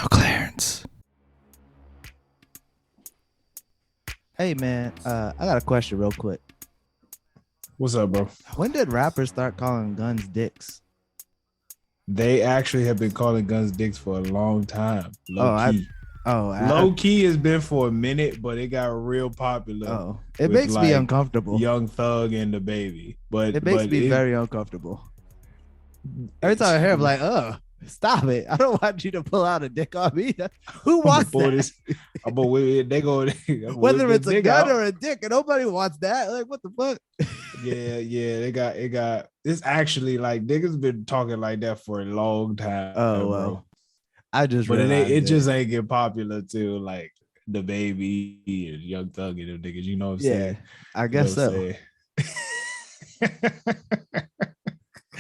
No clearance. Hey man, I got a question real quick. What's up, bro? When did rappers start calling guns dicks? They actually have been calling guns dicks for a long time. Low key. Low Key has been for a minute, but it got real popular. It makes me uncomfortable. Young Thug and the Baby, but it makes me very uncomfortable. Every time I hear, I'm like, stop it! I don't want you to pull out a dick on me. Who wants that? They go whether it's a gun or a dick, and nobody wants that. Like, what the fuck? Yeah, it got. It's actually like niggas been talking like that for a long time. Oh well, bro. I just, but it just ain't get popular till like the Baby and Young Thug and them niggas. You know what I'm saying? I guess so.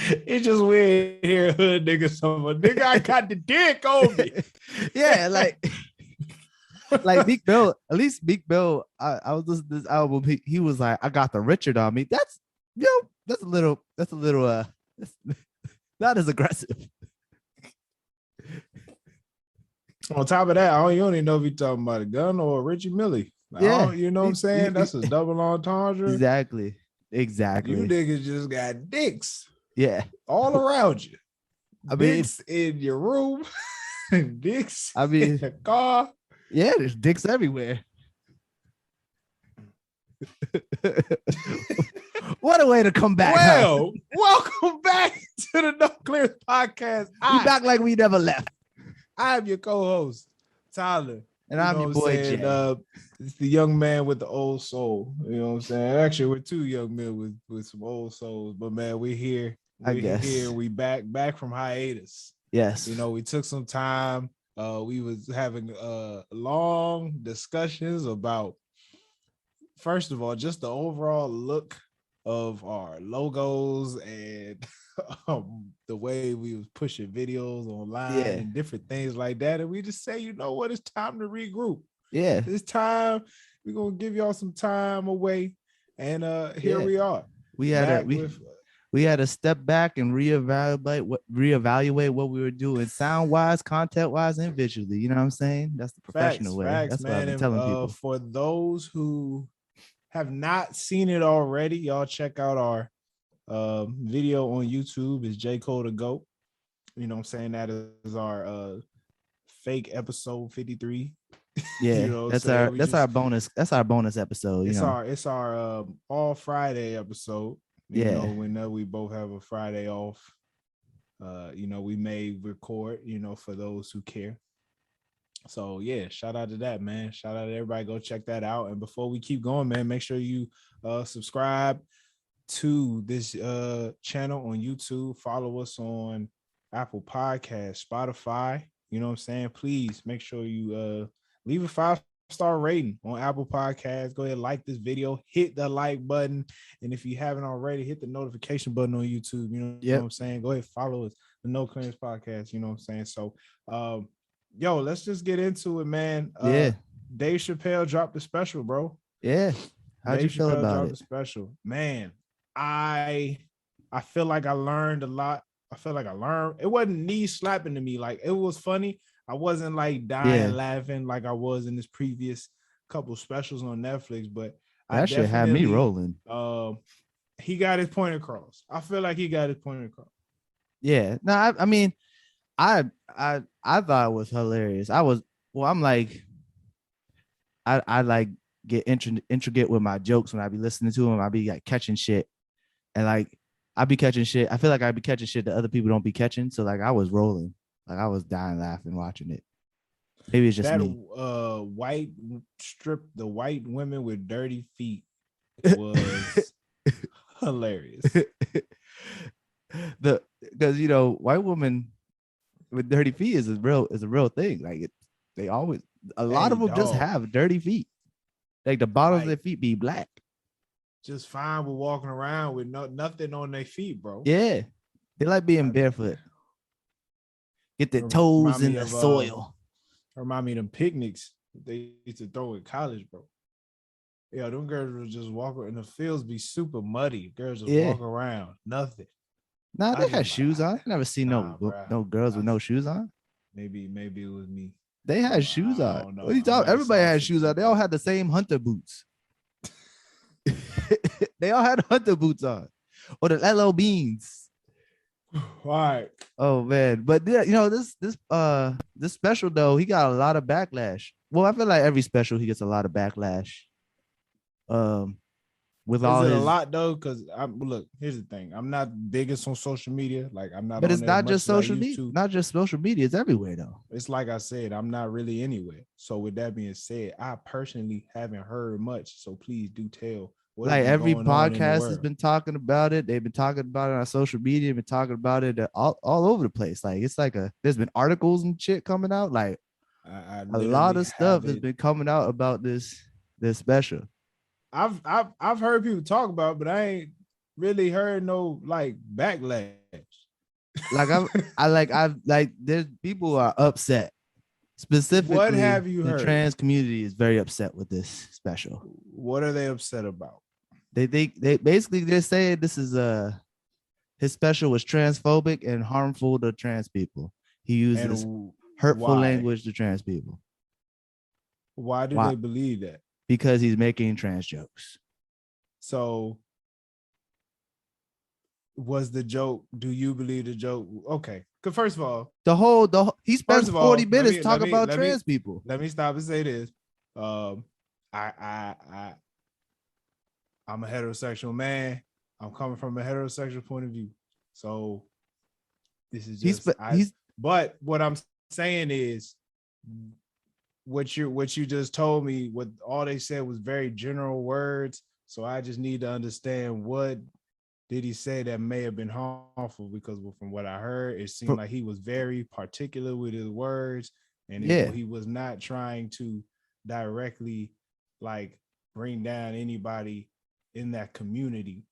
It's just weird here, hood nigga. Nigga, I got the dick on me. Yeah, like Meek Mill. At least Meek Mill. I was listening to this album. He was like, I got the Richard on me. That's a little not as aggressive. On top of that, you don't even know if you're talking about a gun or a Richie Millie. You know what I'm saying? That's a double entendre. Exactly. You niggas just got dicks. Yeah, all around you. Dicks in your room, dicks in the car. Yeah, there's dicks everywhere. What a way to come back. Well, welcome back to the No Clearance Podcast. We back like we never left. I am your co-host, Tyler. And I'm your boy, Jay. It's the young man with the old soul. You know what I'm saying? Actually, we're two young men with some old souls. But, man, we're here. We back from hiatus. Yes. You know, we took some time. We was having long discussions about, first of all, just the overall look of our logos and the way we was pushing videos online and different things like that. And we just say, you know what, it's time to regroup. Yeah. It's time. We're going to give y'all some time away. And here we are. We had to step back and reevaluate what we were doing, sound wise, content wise, and visually. You know what I'm saying? That's the professional way. That's what I've been telling people. For those who have not seen it already, y'all check out our video on YouTube. Is J. Cole the GOAT? You know what I'm saying? That is our fake episode 53. Yeah, you know that's our bonus. That's our bonus episode. It's our all Friday episode. You know, whenever we both have a Friday off, you know, we may record, you know, for those who care. So yeah, shout out to that, man. Shout out to everybody. Go check that out. And before we keep going, man, make sure you subscribe to this channel on YouTube. Follow us on Apple Podcasts, Spotify. You know what I'm saying? Please make sure you leave a 5-star rating on Apple Podcasts. Go ahead and like this video, hit the like button, and if you haven't already, hit the notification button on YouTube. You know what I'm saying? Go ahead, follow us, the No Clearance Podcast. You know what I'm saying? So yo, let's just get into it, man. Dave Chappelle dropped the special, bro. How'd you feel about it? The special, man. I feel like I learned a lot. It wasn't knee slapping to me. Like, it was funny. I wasn't like dying laughing like I was in this previous couple specials on Netflix, but that shit had me rolling. He got his point across. I feel like he got his point across. Yeah. No, I mean, I thought it was hilarious. I'm like, I like get intricate with my jokes when I be listening to them. I be like catching shit, and like I be catching shit. I feel like I be catching shit that other people don't be catching. So like I was rolling. Like I was dying laughing watching it. Maybe it's just that me. The white women with dirty feet was hilarious. Because you know, white women with dirty feet is a real thing. Like they always, a lot of them just have dirty feet. Like the bottoms of their feet be black. Just fine with walking around with nothing on their feet, bro. Yeah, they like being barefoot. Get their toes in the soil. Remind me of them picnics they used to throw in college, bro. Yeah, them girls would just walk and the fields be super muddy. Girls just walk around, nothing. Nah, they had shoes on. I never seen no girls with no shoes on. Maybe it was me. They had shoes I on. don't know. What are you I talking? might have Everybody saw had some shoes on. They all had the same hunter boots. They all had hunter boots on, or the LL Beans. All right. Oh man, but yeah, this special though, he got a lot of backlash. Well, I feel like every special he gets a lot of backlash. Um, with Is all it a his, lot though? Because I'm look. Here's the thing. I'm not biggest on social media. Like I'm not but on it's there as not much just as I social used media, to. not just social media. It's everywhere though. It's like I said, I'm not really anywhere. So with that being said, I personally haven't heard much. So please do tell what has Like been every going on in the podcast has world. been talking about it. They've been talking about it on social media. Been talking about it all over the place. Like it's like there's been articles and shit coming out. Like I a lot literally of stuff has haven't. been coming out about this special. I've heard people talk about it, but I ain't really heard no like backlash. Like I've there's people who are upset. What Specifically, have you the heard? trans community is very upset with this special. What are they upset about? They basically they're saying this is his special was transphobic and harmful to trans people. He uses And hurtful why? language to trans people. Why do Why? they believe that? Because he's making trans jokes. So was the joke? Do you believe the joke? Okay. Cause He first spends of 40 all, minutes talking about trans people. let me stop and say this. I I'm a heterosexual man. I'm coming from a heterosexual point of view. So this is just He's but what I'm saying is what you just told me, what all they said was very general words. So I just need to understand what did he say that may have been harmful, because from what I heard, it seemed like he was very particular with his words, and he was not trying to directly like bring down anybody in that community.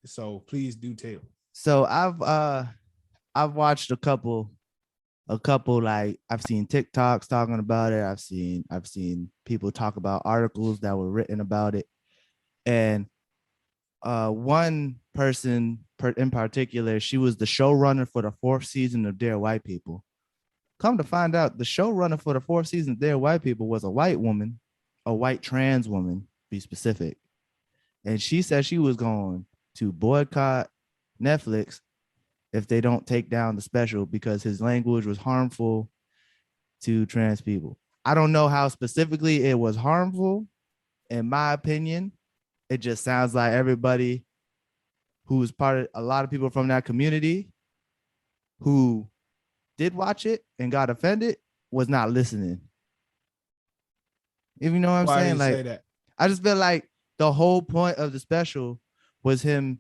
So please do tell. So I've watched a couple like I've seen TikToks talking about it. I've seen people talk about articles that were written about it. And one person in particular, she was the showrunner for the 4th season of Dear White People. Come to find out, the showrunner for the 4th season of Dear White People was a white woman, a white trans woman, to be specific. And she said she was going to boycott Netflix if they don't take down the special because his language was harmful to trans people. I don't know how specifically it was harmful. In my opinion, it just sounds like everybody who was part of a lot of people from that community who did watch it and got offended was not listening. If you know what I'm Why do saying? you Like, say that? I just feel like the whole point of the special was him.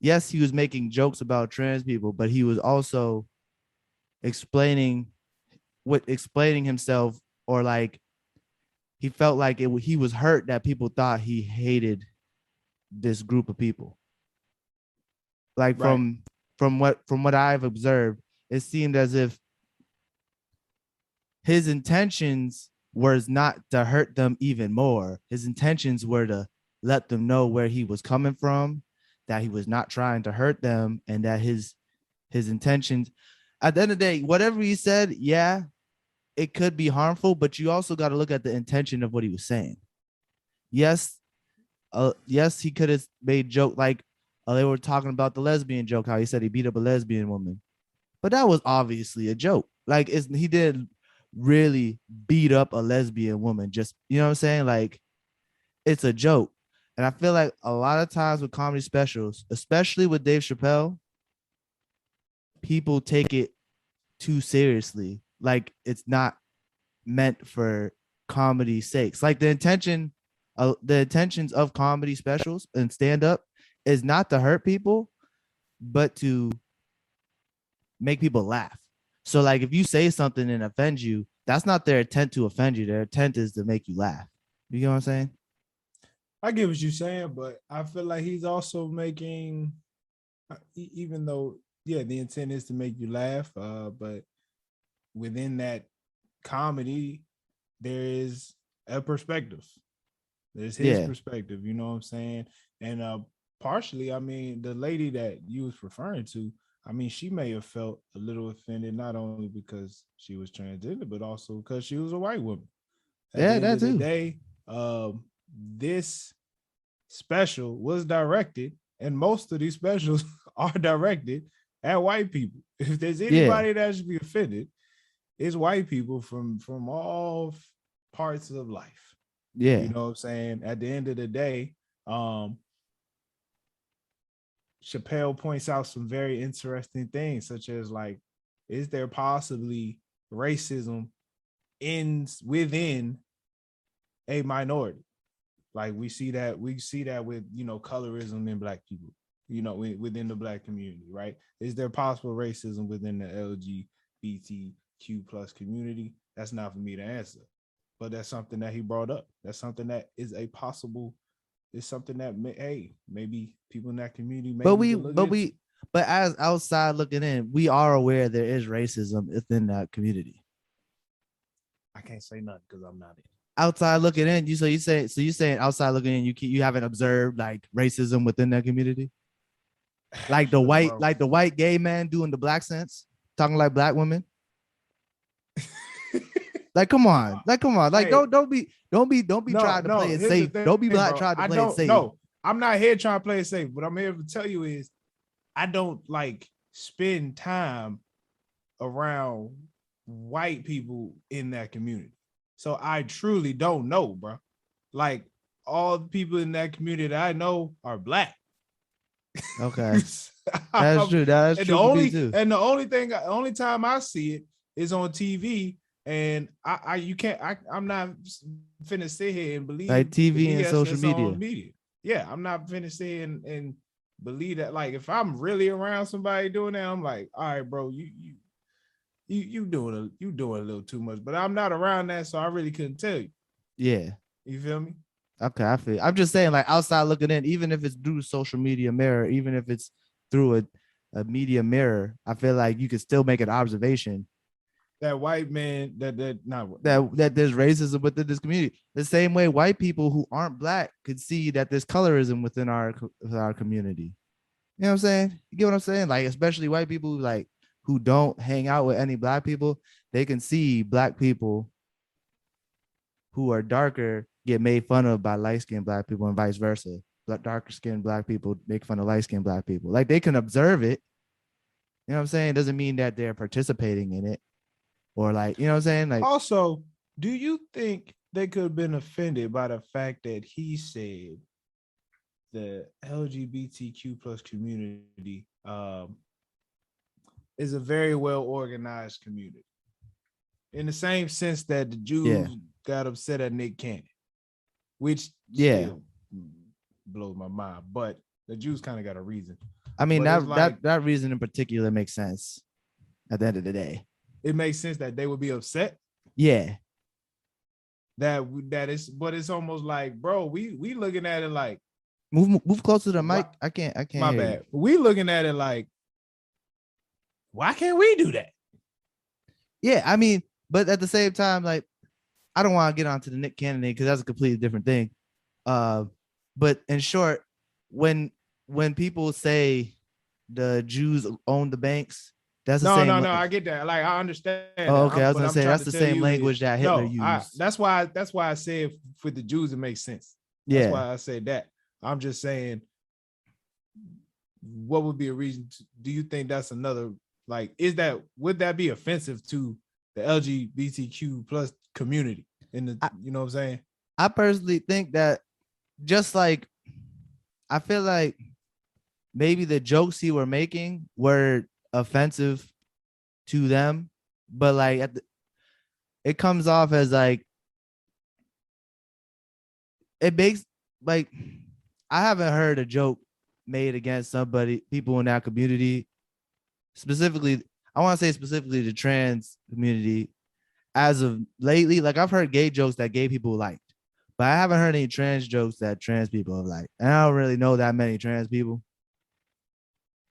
Yes, he was making jokes about trans people, but he was also explaining himself, or like he felt like he was hurt that people thought he hated this group of people. Like Right. from what I've observed, it seemed as if his intentions was not to hurt them even more. His intentions were to let them know where he was coming from, that he was not trying to hurt them, and that his intentions, at the end of the day, whatever he said, yeah, it could be harmful, but you also got to look at the intention of what he was saying. Yes, yes, he could have made joke like they were talking about the lesbian joke, how he said he beat up a lesbian woman, but that was obviously a joke. Like he didn't really beat up a lesbian woman. Just, you know what I'm saying? Like it's a joke. And I feel like a lot of times with comedy specials, especially with Dave Chappelle, people take it too seriously. Like it's not meant for comedy sakes. Like the intentions of comedy specials and stand up is not to hurt people, but to make people laugh. So like if you say something and offends you, that's not their intent to offend you. Their intent is to make you laugh. You know what I'm saying? I get what you're saying, but I feel like he's also making, even though, yeah, the intent is to make you laugh, but within that comedy, there is a perspective. There's his perspective, you know what I'm saying? And partially, I mean, the lady that you was referring to, I mean, she may have felt a little offended, not only because she was transgender, but also because she was a white woman. At the end that of the too. day, this special was directed, and most of these specials are directed at white people. If there's anybody that should be offended, it's white people from all parts of life. Yeah. You know what I'm saying? At the end of the day, Chappelle points out some very interesting things, such as like, is there possibly racism within a minority? Like we see that with, colorism in Black people, within the Black community, right? Is there possible racism within the LGBTQ plus community? That's not for me to answer, but that's something that he brought up. That's something that is a possible. It's something that maybe people in that community but as outside looking in, we are aware there is racism within that community. I can't say nothing because I'm not in. Outside looking in, you saying outside looking in, you haven't observed like racism within that community, like the white gay man doing the black sense, talking like black women. Like, come on. Like, hey, don't be trying to play it safe. Don't be trying to play it safe. No, I'm not here trying to play it safe. What I'm here to tell you is I don't like spend time around white people in that community. So I truly don't know, bro. Like, all the people in that community that I know are Black. Okay. That's true. That's true. And the only time I see it is on TV. And I'm not finna sit here and believe like TV and social media. Yeah, I'm not finna sit here and believe that. Like, if I'm really around somebody doing that, I'm like, all right, bro, you doing a little too much. But I'm not around that, so I really couldn't tell you. Yeah. You feel me? Okay, I feel. I'm just saying, like, outside looking in, even if it's through social media mirror, even if it's through a media mirror, I feel like you could still make an observation that white man that there's racism within this community. The same way white people who aren't Black could see that there's colorism within our community. You know what I'm saying? You get what I'm saying? Like, especially white people who don't hang out with any Black people, they can see Black people who are darker get made fun of by light-skinned Black people and vice versa. Darker skinned Black people make fun of light-skinned Black people. Like, they can observe it. You know what I'm saying? It doesn't mean that they're participating in it. Or like, you know what I'm saying? Like, also, do you think they could have been offended by the fact that he said the LGBTQ plus community is a very well organized community, in the same sense that the Jews got upset at Nick Cannon, which still blows my mind, but the Jews kind of got a reason. I mean, that reason in particular makes sense at the end of the day. It makes sense that they would be upset. Yeah. That is, but it's almost like, bro, we looking at it like, move closer to the mic. I can't. My bad. We looking at it like, why can't we do that? Yeah, I mean, but at the same time, like, I don't want to get onto the Nick Cannon because that's a completely different thing. But in short, when people say the Jews own the banks, that's the same. No, I get that. Like, I understand. Oh, okay, I was gonna say that's the same language that Hitler used. That's why I said for the Jews it makes sense. That's why I said that. I'm just saying, what would be a reason? Do you think that's another? Like, would that be offensive to the LGBTQ plus community? You know what I'm saying? I personally think that, just like, I feel like maybe the jokes he were making were offensive to them, but like it comes off as like, it makes, like, I haven't heard a joke made against people in that community, specifically, I want to say specifically the trans community, as of lately. Like, I've heard gay jokes that gay people liked, but I haven't heard any trans jokes that trans people have liked. And I don't really know that many trans people.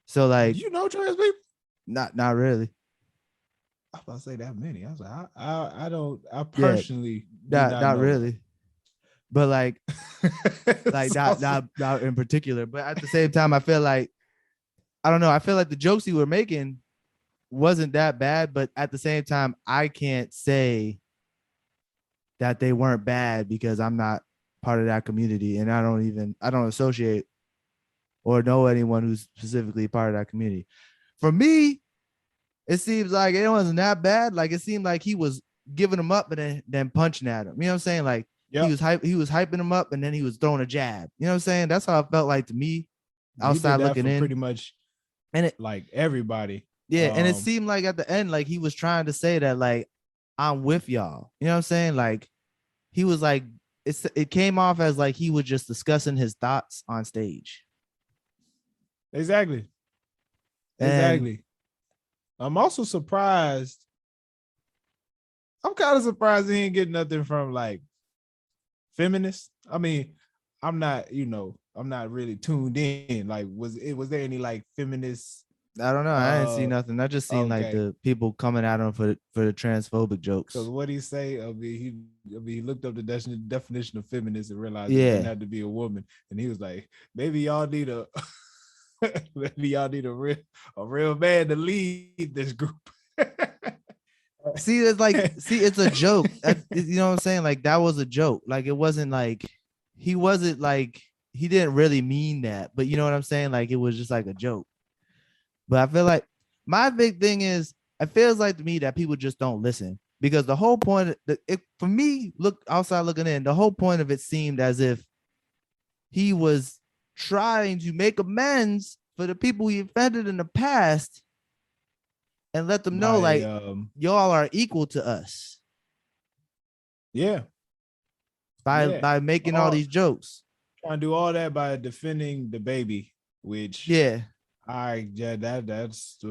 So, like, do you know trans people? Not really. I was about to say that many. I was like, I personally not really. But like not in particular. But at the same time, I feel like I don't know. I feel like the jokes he were making wasn't that bad, but at the same time, I can't say that they weren't bad because I'm not part of that community and I don't associate or know anyone who's specifically part of that community. For me, it seems like it wasn't that bad. Like it seemed like he was giving him up and then punching at him. You know what I'm saying? Like Yep. he was hyping him up and then he was throwing a jab. You know what I'm saying? That's how it felt like to me He outside did that looking for in. pretty much And it like everybody. yeah, and it seemed like at the end, like he was trying to say that like I'm with y'all. You know what I'm saying? Like he was like it came off as like he was just discussing his thoughts on stage. Exactly. And Exactly. I'm also surprised. I'm kind of surprised he didn't get nothing from like feminists. I mean, I'm not, I'm not really tuned in. Like, was there any like feminists? I don't know. I didn't see nothing. I just seen like Okay. the people coming at him for the transphobic jokes. Because what he say? He looked up the definition of feminist and realized it Yeah. didn't have to be a woman. And he was like, maybe y'all need a maybe y'all need a real man to lead this group. See, it's like, it's a joke. You know what I'm saying? Like that was a joke. Like it wasn't like he didn't really mean that, but you know what I'm saying? Like it was just like a joke. But I feel like my big thing is it feels like to me that people just don't listen because the whole point for me, look outside looking in, the whole point of it seemed as if he was trying to make amends for the people he offended in the past and let them know like y'all are equal to us. Yeah. By making all these jokes. Trying to do all that by defending the baby, which that's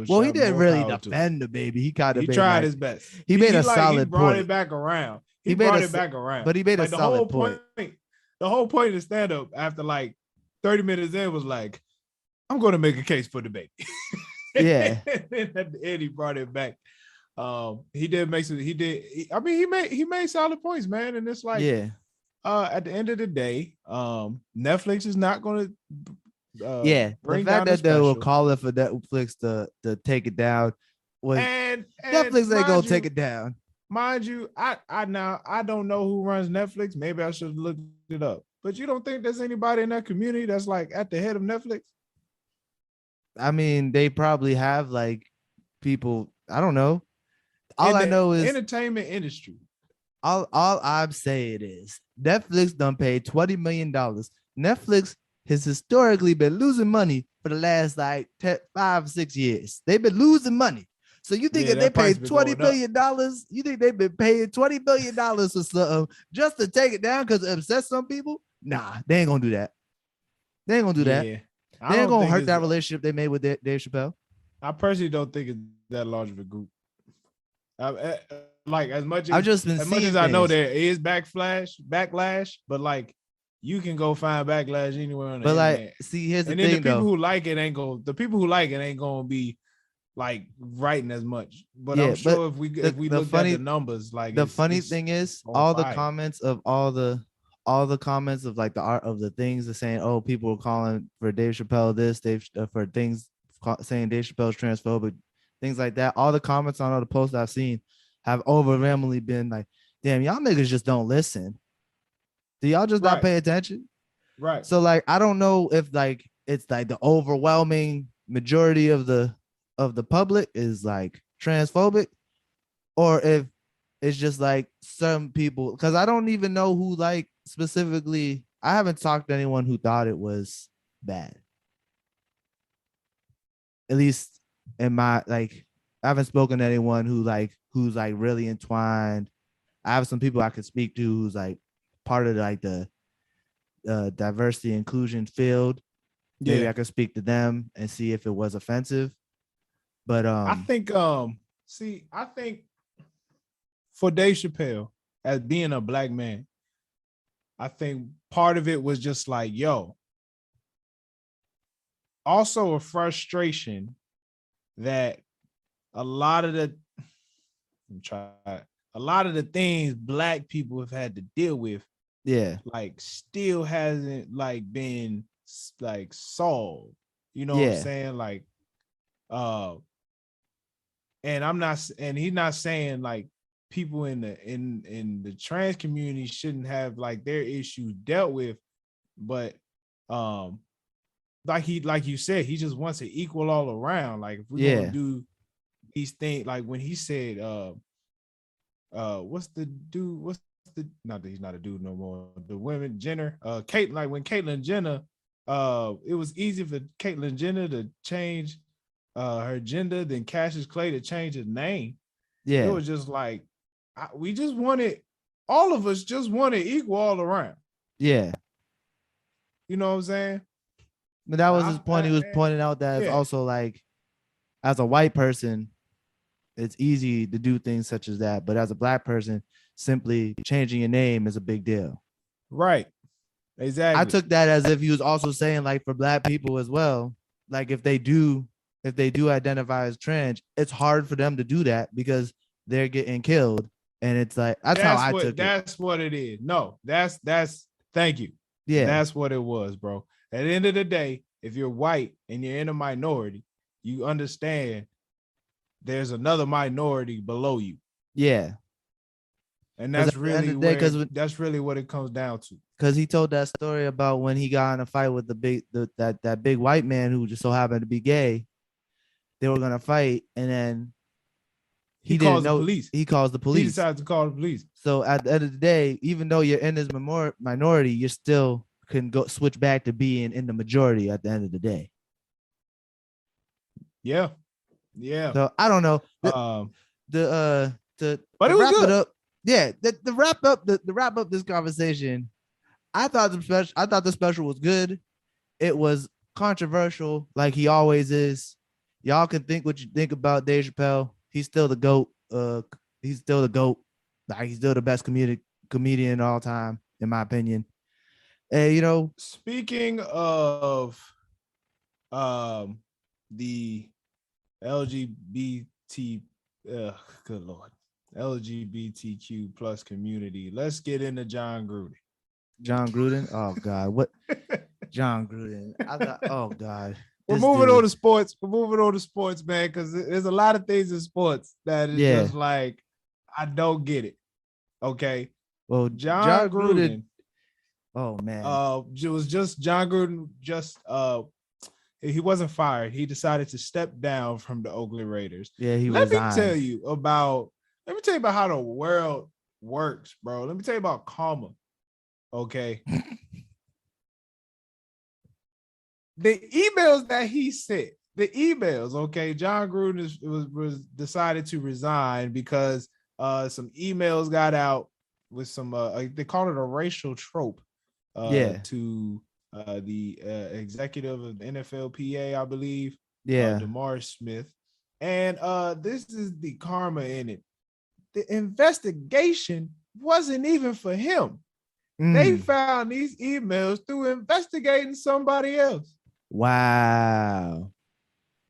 well, he didn't really defend the baby. He kind of tried his best. He made a solid he brought point. It back around. He brought it back around. But he made a solid point. The whole point of the stand-up after like 30 minutes in was like, I'm going to make a case for the baby. Yeah. And at the end, he brought it back. He did make some. He made solid points, man. And it's like, at the end of the day, Netflix is not going to. The fact that they were calling for Netflix to take it down was and Netflix ain't gonna take it down. Mind you, I don't know who runs Netflix. Maybe I should look it up. But you don't think there's anybody in that community that's like at the head of Netflix? I mean, they probably have like people. I don't know. All I know is entertainment industry. All I'm saying is Netflix done paid $20 million. Netflix has historically been losing money for the last like 5-6 years. They've been losing money. So you think if they paid $20 million, you think they've been paying $20 million for something just to take it down because it upsets some people? Nah, they ain't gonna do that. They ain't gonna do that. They ain't gonna hurt that relationship they made with Dave Chappelle. I personally don't think it's that large of a group. Like as much as I know there is backlash, but like you can go find backlash anywhere on the internet. Like, see, here's the thing, and then the people who like it ain't gonna be like writing as much. But I'm sure if we look at the numbers, like the funny thing is all the comments of all the comments of like the art of the things are saying, oh, people are calling for Dave Chappelle this, for things saying Dave Chappelle's transphobic, things like that. All the comments on all the posts I've seen have overwhelmingly been like, damn, y'all niggas just don't listen. Do y'all just not pay attention? Right. So like, I don't know if like it's like the overwhelming majority of the public is like transphobic, or if it's just like some people, because I don't even know who like specifically. I haven't talked to anyone who thought it was bad. At least in my like, I haven't spoken to anyone who's like really entwined. I have some people I could speak to who's like part of like the diversity inclusion field. Maybe I could speak to them and see if it was offensive. But I think for Dave Chappelle, as being a black man, I think part of it was just like, yo, also a frustration that a lot of the things black people have had to deal with, like still hasn't like been like solved. You know what I'm saying? Like And he's not saying like people in the trans community shouldn't have like their issues dealt with, but like you said, he just wants it equal all around. Like if we're gonna do these things, like when he said what's the dude, not that he's not a dude no more, the women Jenner, Kate, like when Caitlyn Jenner, it was easy for Caitlyn Jenner to change her gender than Cassius Clay to change his name. It was just like we just wanted, all of us just wanted equal all around. Yeah. You know what I'm saying? But that was his point. He was pointing out that it's also like, as a white person, it's easy to do things such as that. But as a black person, simply changing your name is a big deal. Right. Exactly. I took that as if he was also saying, like, for black people as well, like if they do identify as trans, it's hard for them to do that because they're getting killed. And it's like, that's how I took it. That's what it is. No, that's thank you. Yeah. That's what it was, bro. At the end of the day, if you're white and you're in a minority, you understand there's another minority below you. Yeah. And that's really that's really what it comes down to. Because he told that story about when he got in a fight with that big white man who just so happened to be gay. They were gonna fight, and then he didn't know. He calls the police. He decides to call the police. So at the end of the day, even though you're in this minority, you still can go switch back to being in the majority at the end of the day. Yeah. Yeah. So I don't know. But it was wrap good. It up. Yeah. The wrap up this conversation. I thought the special was good. It was controversial, like he always is. Y'all can think what you think about Dave Chappelle. He's still the GOAT. He's still the GOAT. Like, he's still the best comedian all time, in my opinion. And you know, speaking of the LGBT, good Lord, LGBTQ plus community, let's get into Jon Gruden. Jon Gruden? Oh God, what? Jon Gruden. I thought, oh God. We're moving on to sports. We're moving on to sports, man, because there's a lot of things in sports that is just like, I don't get it. Okay. Well, Jon Gruden. Oh man. It was just Jon Gruden. He wasn't fired. He decided to step down from the Oakland Raiders. Yeah, he Let resigned. me tell you about how the world works, bro. Let me tell you about karma. Okay. The emails that he sent, okay, Jon Gruden was decided to resign because some emails got out with some they call it a racial trope to the executive of the NFLPA, I believe, DeMar Smith. And this is the karma in it. The investigation wasn't even for him. They found these emails through investigating somebody else. Wow.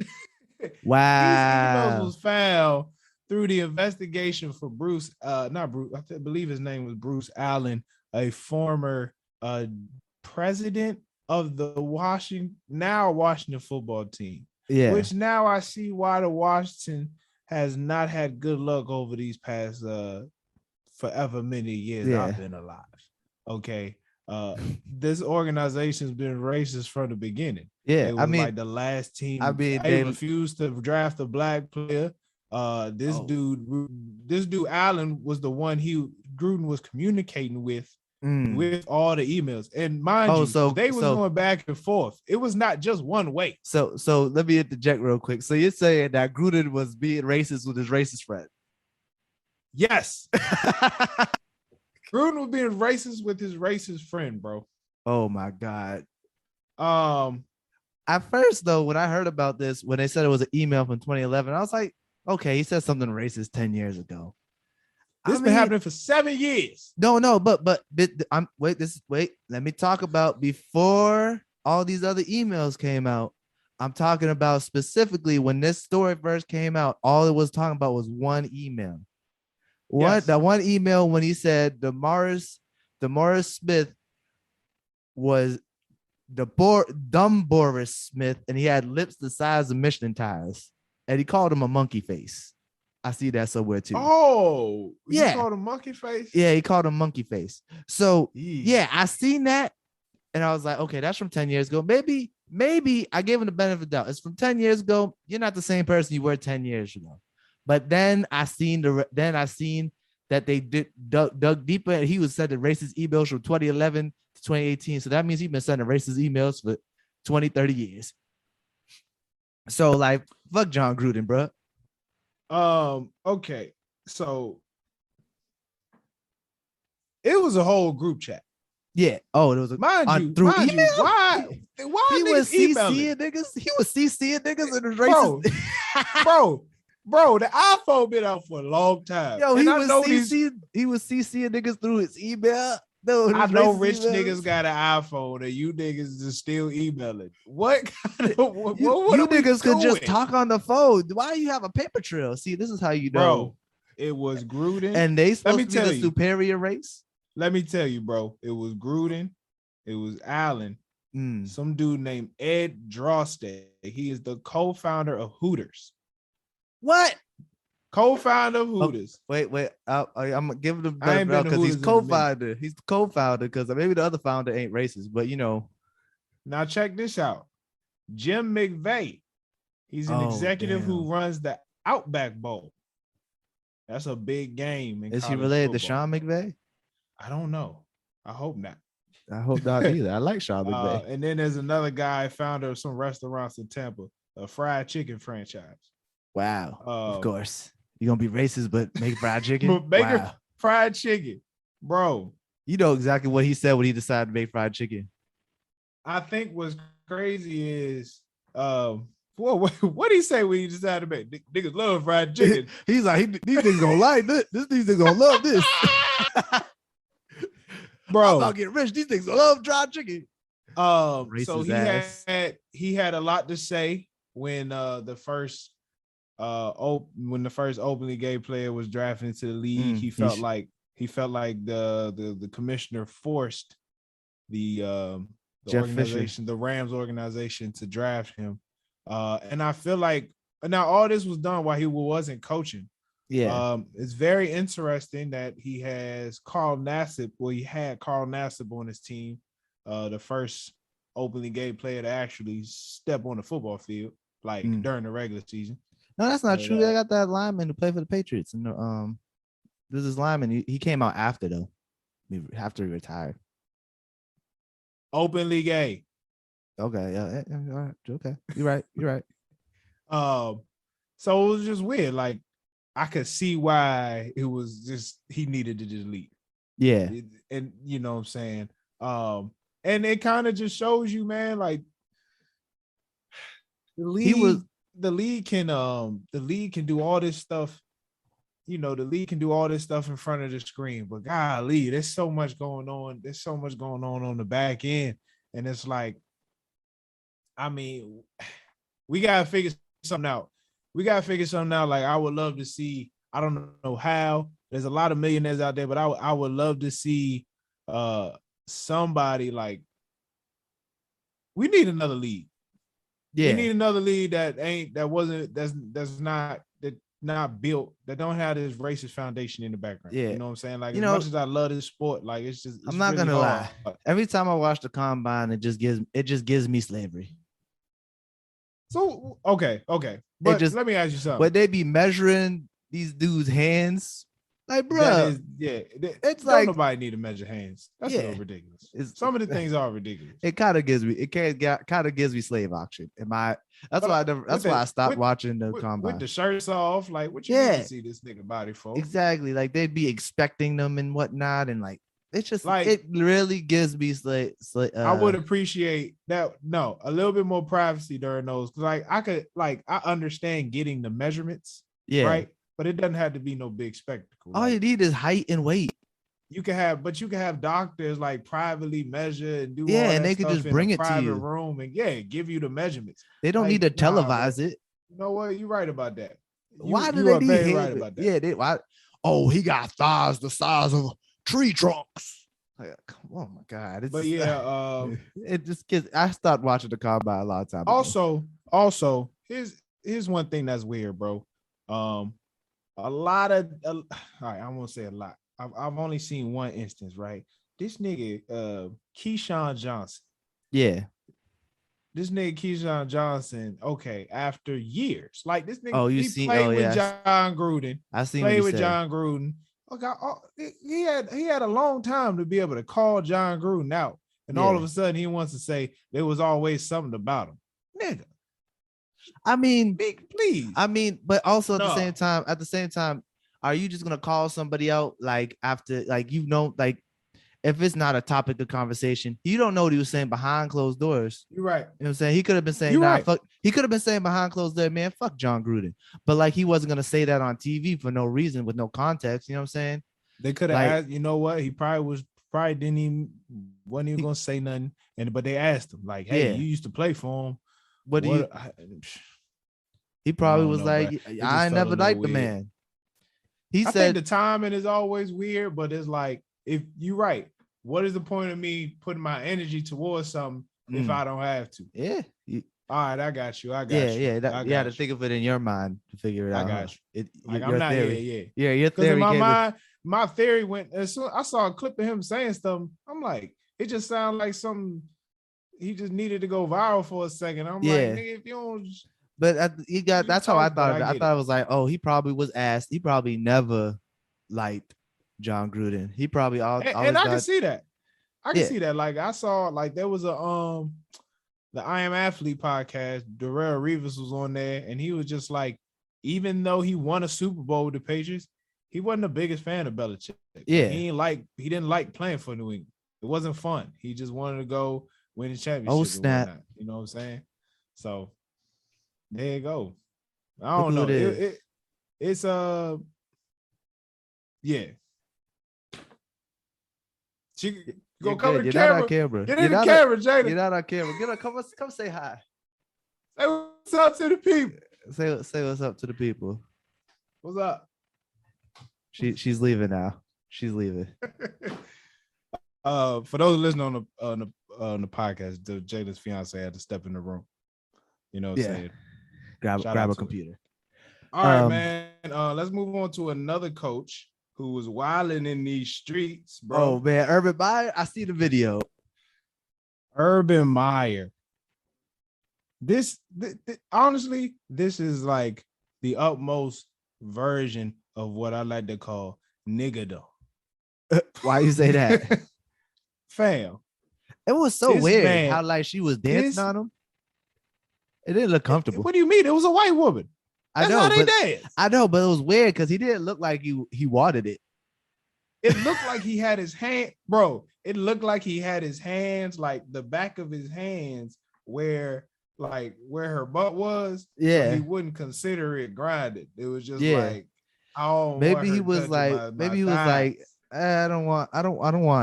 These emails was found through the investigation for Bruce, not Bruce, I believe his name was Bruce Allen, a former president of the Washington football team. Yeah. Which now I see why the Washington has not had good luck over these past forever many years I've been alive. Okay. This organization's been racist from the beginning. Yeah, it was like the last team. I mean, they refused to draft a black player. This dude Allen was the one Gruden was communicating with all the emails. And mind you, so they was going back and forth. It was not just one way. So let me interject real quick. So you're saying that Gruden was being racist with his racist friend? Yes. Gruden was being racist with his racist friend, bro. Oh my God. At first, though, when I heard about this, when they said it was an email from 2011, I was like, okay, he said something racist 10 years ago. This been happening for 7 years. No, but let me talk about before all these other emails came out. I'm talking about specifically when this story first came out, all it was talking about was one email. That one email when he said DeMar Smith was dumb Boris Smith, and he had lips the size of Michelin tires, and he called him a monkey face. I see that somewhere too. Oh, yeah, he called him monkey face. Yeah, he called him monkey face. So yeah, I seen that, and I was like, okay, that's from 10 years ago. Maybe I gave him the benefit of the doubt. It's from 10 years ago. You're not the same person you were 10 years ago. But then I seen that they dug deeper, and he was sending racist emails from 2011 to 2018. So that means he's been sending racist emails for 20, 30 years. So like, fuck John Gruden, bro. Okay, so it was a whole group chat. Yeah. Oh, it was mind you. Why he was CCing niggas? He was CCing niggas and the racist. Bro, the iPhone been out for a long time. Yo, he was CCing niggas through his email. No, I know rich niggas got an iPhone and you niggas is still emailing. What kind of what you niggas could just talk on the phone? Why do you have a paper trail? See, this is how you know. Bro, it was Gruden. And they supposed to be the superior race. Let me tell you, bro. It was Gruden. It was Allen. Some dude named Ed Drostad. He is the co-founder of Hooters. What? Co-founder of Hooters. Wait. I'm gonna give him the benefit because he's co-founder. He's the co-founder because maybe the other founder ain't racist, but you know. Now check this out. Jim McVeigh. He's an executive who runs the Outback Bowl. That's a big game. Is he related to Sean McVeigh? I don't know. I hope not. I hope not either. I like Sean McVeigh. And then there's another guy, founder of some restaurants in Tampa, a fried chicken franchise. Wow. Of course. You're going to be racist, but make fried chicken? Fried chicken. Bro. You know exactly what he said when he decided to make fried chicken. I think what's crazy is, what did he say when he decided to make? Niggas love fried chicken. He's like, these niggas going to like this. These niggas going to love this. Bro, I'm about to get rich. These things love fried chicken. So he had a lot to say when the first openly gay player was drafted into the league. He felt like the commissioner forced the organization, the Rams organization, to draft him. And I feel like now all this was done while he wasn't coaching. Yeah. It's very interesting that he has Carl Nassib. Well, he had Carl Nassib on his team, the first openly gay player to actually step on the football field, during the regular season. No, that's not true. They got that lineman to play for the Patriots, and this is lineman. He came out after though, after he retired. Openly gay. Okay, yeah, all right, okay, you're right. So it was just weird. Like, I could see why it was just he needed to just leave. Yeah. And you know what I'm saying? And it kind of just shows you, man, like the league can do all this stuff. You know, the league can do all this stuff in front of the screen, but golly, there's so much going on. There's so much going on the back end. And it's like, I mean, we got to figure something out. Like, I would love to see, I don't know how, there's a lot of millionaires out there, but I would love to see somebody like, we need another league. Yeah. We need another league that's not built, that don't have this racist foundation in the background. Yeah. You know what I'm saying? Like, as much as I love this sport, like, it's I'm not really gonna lie. Every time I watch the combine, it just gives me slavery. So okay. But let me ask you something. Would they be measuring these dudes' hands? Like, bro, it's like nobody need to measure hands. That's a little ridiculous. Some of the things are ridiculous. It kind of gives me slave auction. That's why I stopped watching the combine. With the shirts off, like, what you need to see this nigga body for? Exactly. Like, they'd be expecting them and whatnot, and like, it's just like, it really gives me I would appreciate that. No, a little bit more privacy during those, because I understand getting the measurements, right? But it doesn't have to be no big spectacle. All you need is height and weight. You can have doctors like privately measure and do all and that they could just bring it to you room and give you the measurements. They don't need to televise it. You know what? You're right about that. Why do they need right about that? Yeah, why? Oh, he got thighs the size of tree trunks. Like, oh my God. It's But just, yeah, it just gets, I stopped watching the combine a long time ago. also, here's one thing that's weird, bro. A lot of all right, I won't say a lot. I've only seen one instance, right? This nigga, Keyshawn Johnson. Yeah. This nigga Keyshawn Johnson, okay, after years, like this nigga, Oh, you he seen? played Oh, with yeah. John Gruden. I seen what Played he with said. John Gruden. Okay, he had a long time to be able to call John Gruden out, and all of a sudden he wants to say there was always something about him, nigga. I mean, please. I mean, but also at the same time, are you just gonna call somebody out like after, like, you know, like if it's not a topic of conversation, you don't know what he was saying behind closed doors. You're right. You know what I'm saying? He could have been saying, fuck. He could have been saying behind closed doors, man, fuck John Gruden. But like, he wasn't gonna say that on TV for no reason with no context. You know what I'm saying? They could have asked, you know what? He wasn't even gonna say nothing. But they asked him, like, hey, you used to play for him. What do you? He probably was like, I never liked the man. I think the timing is always weird, but it's like, if you're right, what is the point of me putting my energy towards something if I don't have to? Yeah. All right, I got you. Yeah. You got to think of it in your mind to figure it out. I got you. Like, I'm not. Theory. Yeah. Your theory. Because in my mind, my theory went as soon I saw a clip of him saying stuff. I'm like, it just sounded like something he just needed to go viral for a second. I'm like, nigga, if you don't. But that's how I thought of it. I thought it was like, oh, he probably was asked. He probably never liked John Gruden. He probably always and I can see that. I can see that. Like, I saw, like, there was a the I Am Athlete podcast. Darrell Reeves was on there, and he was just like, even though he won a Super Bowl with the Patriots, he wasn't the biggest fan of Belichick. Yeah, he didn't like playing for New England. It wasn't fun. He just wanted to go win the championship. Oh, snap! You know what I'm saying? So there you go. I don't know. It's yeah. She go cover the camera. Get in the camera, Jalen. Get out on camera. Get on. Come say hi. Say what's up to the people. Say what's up to the people. What's up? She's leaving now. She's leaving. For those listening on the podcast, Jalen's fiance had to step in the room. You know what I'm saying? Grab a computer. All right, man. Let's move on to another coach who was wilding in these streets, bro. Oh man, Urban Meyer. I see the video. Urban Meyer. This honestly, this is like the utmost version of what I like to call niggerdom. Why you say that? Fam. It was so weird how like she was dancing on him. It didn't look comfortable. What do you mean? It was a white woman. That's how they dance. I know, but it was weird because he didn't look like he wanted it. It looked like he had his hand, bro. It looked like he had his hands, like the back of his hands, where her butt was. Yeah, so he wouldn't consider it grinded. It was just like, oh, maybe he was like, I don't want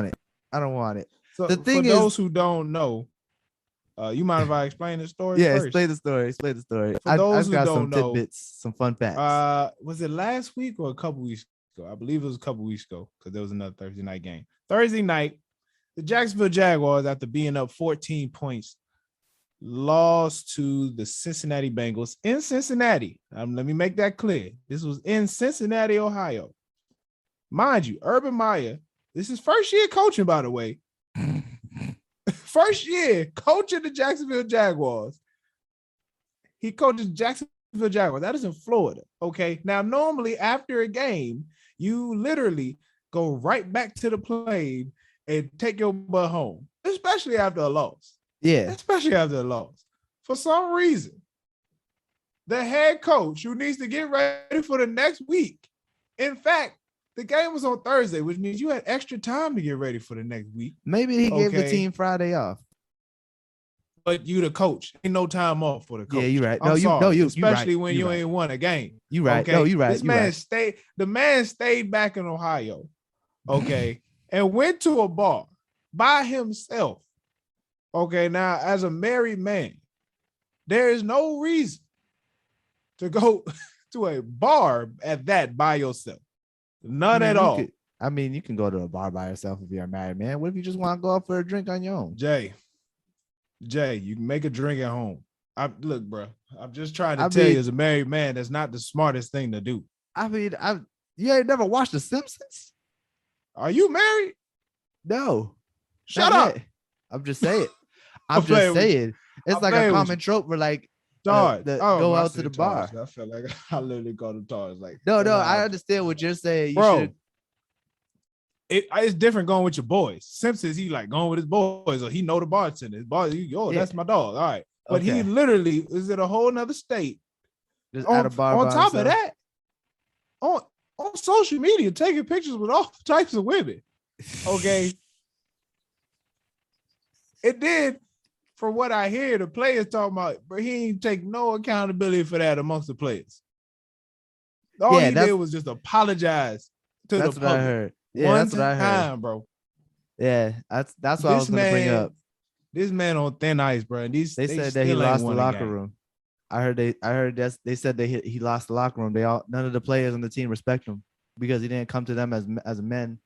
it. So the thing for those who don't know, you mind if I explain the story? Yeah, first? explain the story. For those I've got who don't some know, tidbits, some fun facts. Was it last week or a couple weeks ago? I believe it was a couple weeks ago because there was another Thursday night game. Thursday night, the Jacksonville Jaguars, after being up 14 points, lost to the Cincinnati Bengals in Cincinnati. Let me make that clear. This was in Cincinnati, Ohio. Mind you, Urban Meyer, this is first year coaching, by the way. First year coaching the Jacksonville Jaguars. He coaches Jacksonville Jaguars. That is in Florida. Okay. Now, normally after a game, you literally go right back to the plane and take your butt home, especially after a loss. Yeah. Especially after a loss. For some reason, the head coach who needs to get ready for the next week. In fact, the game was on Thursday, which means you had extra time to get ready for the next week. Maybe he gave the team Friday off. But you the coach. Ain't no time off for the coach. Yeah, you're right. Especially when you ain't won a game. You right. Okay? No, you're right. The man stayed back in Ohio, okay, and went to a bar by himself. Okay, now as a married man, there is no reason to go to a bar at that by yourself. None at all. I mean, you can go to a bar by yourself if you're a married man. What if you just want to go out for a drink on your own? Jay, you can make a drink at home. Look, bro. I'm just trying to tell you, as a married man, that's not the smartest thing to do. I mean, you ain't never watched The Simpsons? Are you married? No. Shut up. I'm just saying. I'm just saying. It's like a common trope where like go out to the bar. I felt like I literally called him Tars. Like no, I understand what you're saying. Bro, it's different going with your boys. Simpsons, he like going with his boys, or he know the bartender. His boy, that's my dog. All right. But he literally is in a whole nother state. Just at a bar on top of that, on social media, taking pictures with all types of women. Okay. It did, from what I hear, the players talking about, but he ain't take no accountability for that amongst the players. All he did was just apologize to the public. What I heard. Yeah, One that's what I heard. time, bro. Yeah, that's what I was going to bring up. This man on thin ice, bro. And they said that he lost the locker room. I heard that they said he lost the locker room. None of the players on the team respect him because he didn't come to them as men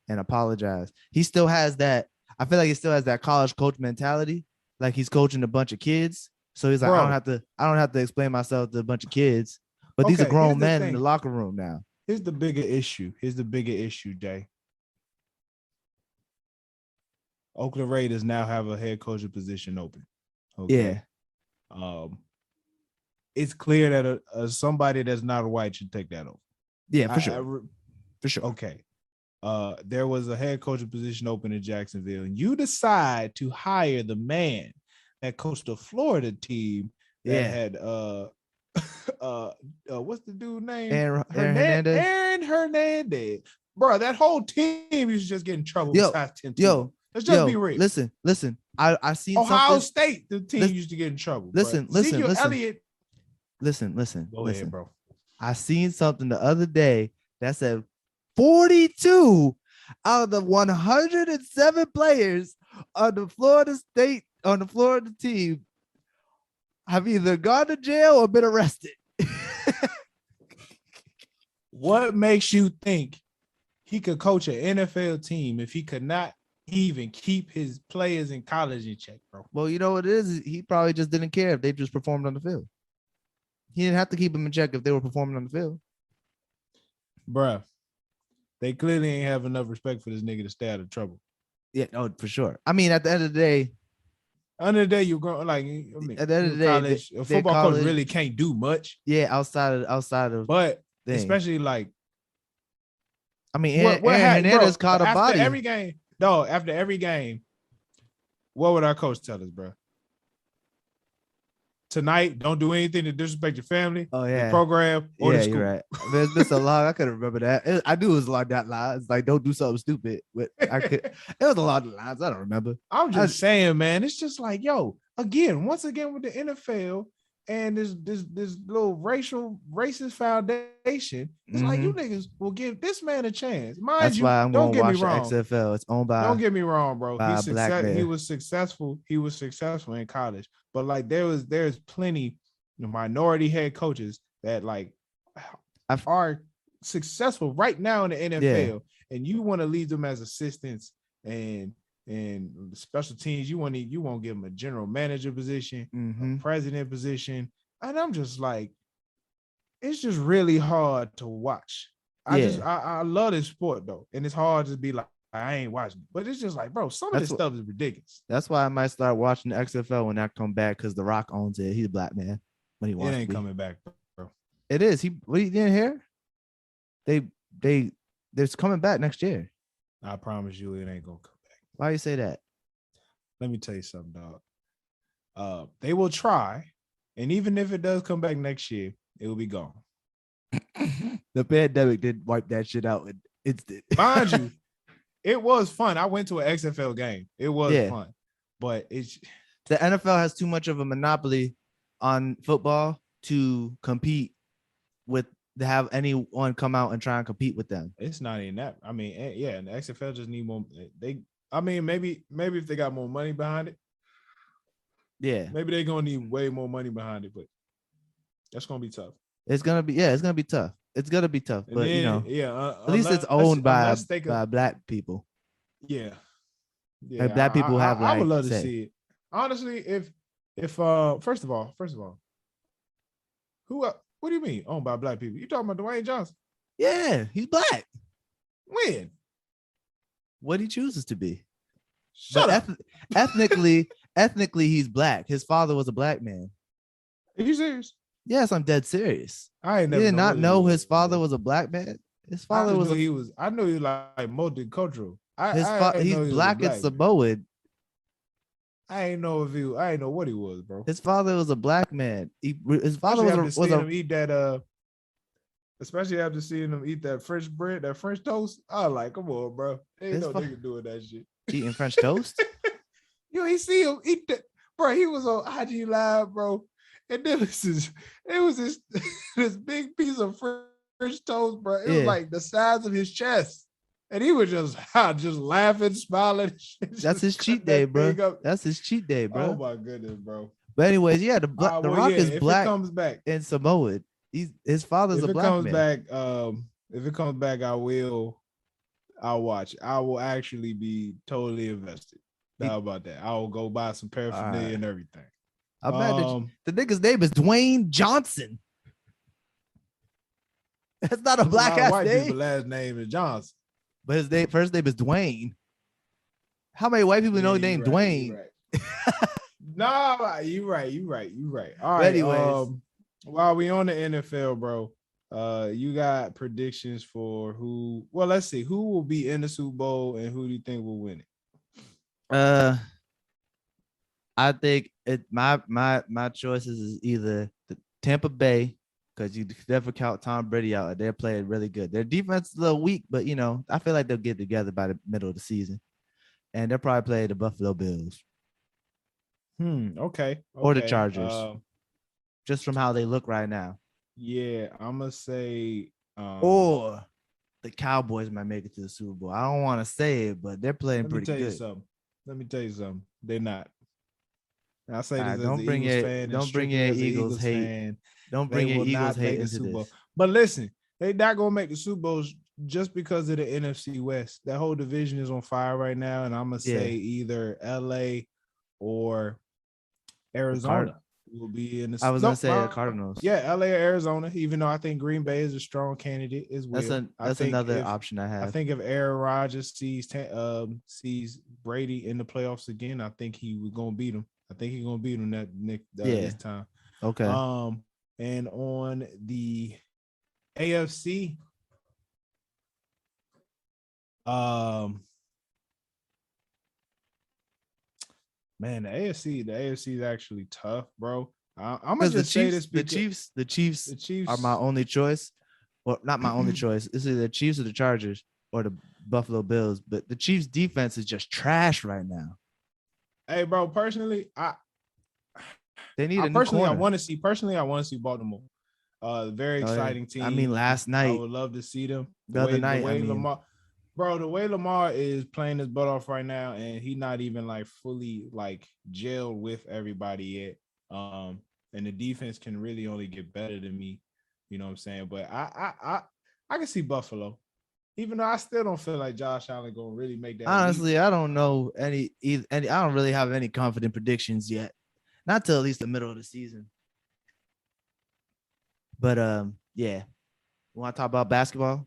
and apologize. He still has that. I feel like he still has that college coach mentality. Like he's coaching a bunch of kids. So he's like, I don't have to explain myself to a bunch of kids. But these are grown men in the locker room now. Here's the bigger issue, Jay. Oakland Raiders now have a head coaching position open. Okay. Yeah. It's clear that somebody that's not white should take that over. Yeah, for sure. For sure. Okay. There was a head coaching position open in Jacksonville, and you decide to hire the man that coached the Florida team that had what's the dude name? Aaron Hernandez. Aaron Hernandez. Bro, that whole team used to just get in trouble. Let's just be real. Listen. I seen Ohio State, the team used to get in trouble. Listen. Elliott. Listen. Go ahead, bro. I seen something the other day that said 42 out of the 107 players on the Florida team have either gone to jail or been arrested. What makes you think he could coach an NFL team if he could not even keep his players in college in check, bro? Well, you know what it is? He probably just didn't care if they just performed on the field. He didn't have to keep them in check if they were performing on the field. Bruh, they clearly ain't have enough respect for this nigga to stay out of trouble. Yeah, no, for sure. I mean, at the end of the day, you're going like. At the end of the day, a football coach really can't do much. Yeah, outside of. But especially like, I mean, Aaron Hernandez caught a body after every game. What would our coach tell us, bro? Tonight, don't do anything to disrespect your family, the program, or the school. You're right. It's been so long, I couldn't remember that. I knew it was along that line. It's like, don't do something stupid. But it was along the lines. I don't remember. I'm just saying, man. It's just like, once again with the NFL and this little racist foundation, it's like you niggas will give this man a chance. That's why I'm going to watch the XFL. It's owned by. Don't get me wrong, bro. He was successful. He was successful in college. But like there's plenty minority head coaches that like are successful right now in the NFL, and you want to leave them as assistants and special teams. You want to give them a general manager position, a president position, and I'm just like, it's just really hard to watch. I love this sport though, and it's hard to be like, I ain't watching it. But it's just like, bro, some of this stuff is ridiculous. That's why I might start watching the XFL when that come back, because The Rock owns it. He's a black man when he wants. It ain't coming back, bro. It is. You didn't hear? They're coming back next year. I promise you, it ain't gonna come back. Why you say that? Let me tell you something, dog. They will try, and even if it does come back next year, it will be gone. The pandemic did wipe that shit out in instant. Mind you. It was fun. I went to an XFL game. It was fun, but the NFL has too much of a monopoly on football to compete with, to have anyone come out and try and compete with them. It's not even that. I mean, and the XFL just need more. Maybe if they got more money behind it. Yeah, maybe they're gonna need way more money behind it, but that's gonna be tough. It's gonna be tough. It's gonna be tough, And but then, at least it's owned by black people. Yeah. Like Yeah. black people have I would like love to say. see it. Honestly, if first of all, what do you mean owned by black people? You talking about Dwayne Johnson? Yeah, he's black. When? What he chooses to be. Shut but up. ethnically, he's black. His father was a black man. Are you serious? Yes, I'm dead serious. I ain't You never did not know his father bro. was a black man. His I father was knew he was. I knew he was like multicultural. I he's know he was a black and black man. Samoan. I ain't know what he was, bro. His father was a black man. His father Especially after seeing was him eat that especially after seeing him eat that French bread, that French toast. I was like, come on, bro. Ain't no nigga doing that shit. Eating French toast? He see him eat that, bro. He was on IG Live, bro. And then it was this this big piece of French toast, bro. It was like the size of his chest. And he was just laughing, smiling. That's his cheat day, bro. That's his cheat day, bro. Oh my goodness, bro. But anyways, yeah, the Rock is black. If it comes back and Samoan. His father's a black man. If it comes back, I'll watch. I will actually be totally invested. How about that? I will go buy some paraphernalia and everything. I bet the nigga's name is Dwayne Johnson. That's not a black ass white name. People's last name is Johnson, but his first name is Dwayne. How many white people know the name Dwayne? Nah, you right. All right. Anyways, while we on the NFL, bro, you got predictions for who? Well, let's see who will be in the Super Bowl and who do you think will win it? I think my choices is either the Tampa Bay, because you never count Tom Brady out. They're playing really good. Their defense is a little weak, but I feel like they'll get together by the middle of the season, and they'll probably play the Buffalo Bills. Okay. Or the Chargers. Just from how they look right now. Yeah, I'm gonna say. Or the Cowboys might make it to the Super Bowl. I don't want to say it, but they're playing pretty good. Let me tell you something. They're not. I say this don't bring your Eagles hate. Fan, don't bring your Eagles hate into Super Bowl. this. But listen, they not gonna make the Super Bowl just because of the NFC West. That whole division is on fire right now, and I'm gonna say either LA or Arizona will be in the. I was gonna say the Cardinals. Yeah, LA or Arizona. Even though I think Green Bay is a strong candidate as well. That's another option I have. I think if Aaron Rodgers sees Brady in the playoffs again, I think he was gonna beat him. I think he's gonna beat him this time. Okay. And on the AFC, man, the AFC is actually tough, bro. I'm gonna just say this because the Chiefs are my only choice, or not my only choice. It's either the Chiefs or the Chargers or the Buffalo Bills. But the Chiefs' defense is just trash right now. Hey, bro. Personally, they need a new corner. I want to see Baltimore. Very exciting team. I mean, last night I would love to see them. The way Lamar is playing his butt off right now, and he not even like fully like gelled with everybody yet. And the defense can really only get better than me. You know what I'm saying? But I can see Buffalo. Even though I still don't feel like Josh Allen gonna really make that. Honestly, I don't know any. I don't really have any confident predictions yet. Not till at least the middle of the season. But yeah. Want to talk about basketball?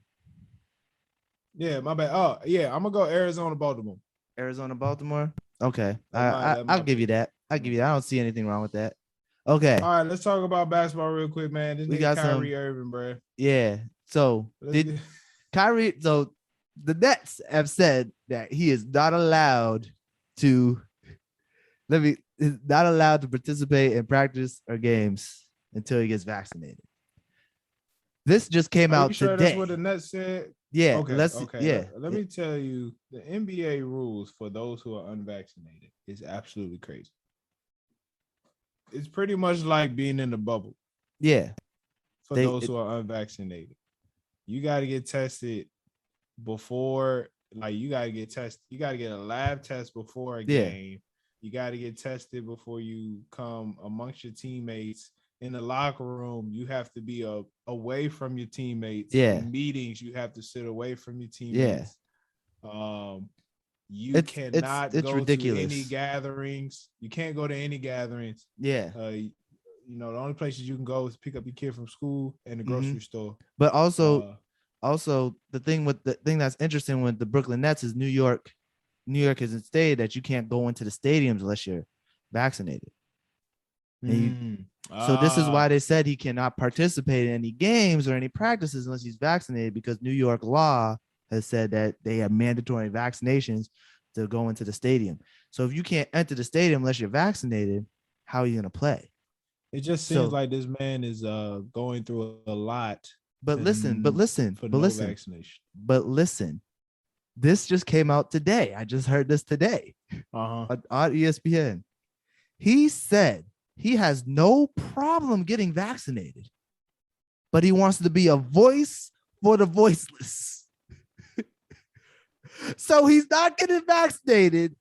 Yeah, my bad. Oh, yeah, I'm gonna go Arizona, Baltimore. Arizona, Baltimore. Okay, I'll give you that. I don't see anything wrong with that. Okay. All right, let's talk about basketball real quick, man. This nigga Kyrie Irving, bro. Yeah. So Kyrie? So the Nets have said that he is not allowed to. Is not allowed to participate in practice or games until he gets vaccinated. This just came out today. That's what the Nets said. Yeah. Okay. Yeah. Let me tell you, the NBA rules for those who are unvaccinated is absolutely crazy. It's pretty much like being in the bubble. Yeah. For those who are unvaccinated, you got to get tested before. Like you got to get tested. You got to get a lab test before a game. You got to get tested before you come amongst your teammates. in the locker room, you have to be away from your teammates. Yeah. In meetings, you have to sit away from your teammates. You it's cannot go ridiculous. to any gatherings. You can't go to any gatherings. Yeah. You know, the only places you can go is pick up your kid from school and the grocery store. But also the thing that's interesting with the Brooklyn Nets is New York has stated that you can't go into the stadiums unless you're vaccinated. So this is why they said he cannot participate in any games or any practices unless he's vaccinated, because New York law has said that they have mandatory vaccinations to go into the stadium. So if you can't enter the stadium unless you're vaccinated, how are you going to play? It just seems like this man is going through a lot. But listen, vaccination. But listen, this just came out today. I just heard this today on ESPN. He said he has no problem getting vaccinated, but he wants to be a voice for the voiceless. So he's not getting vaccinated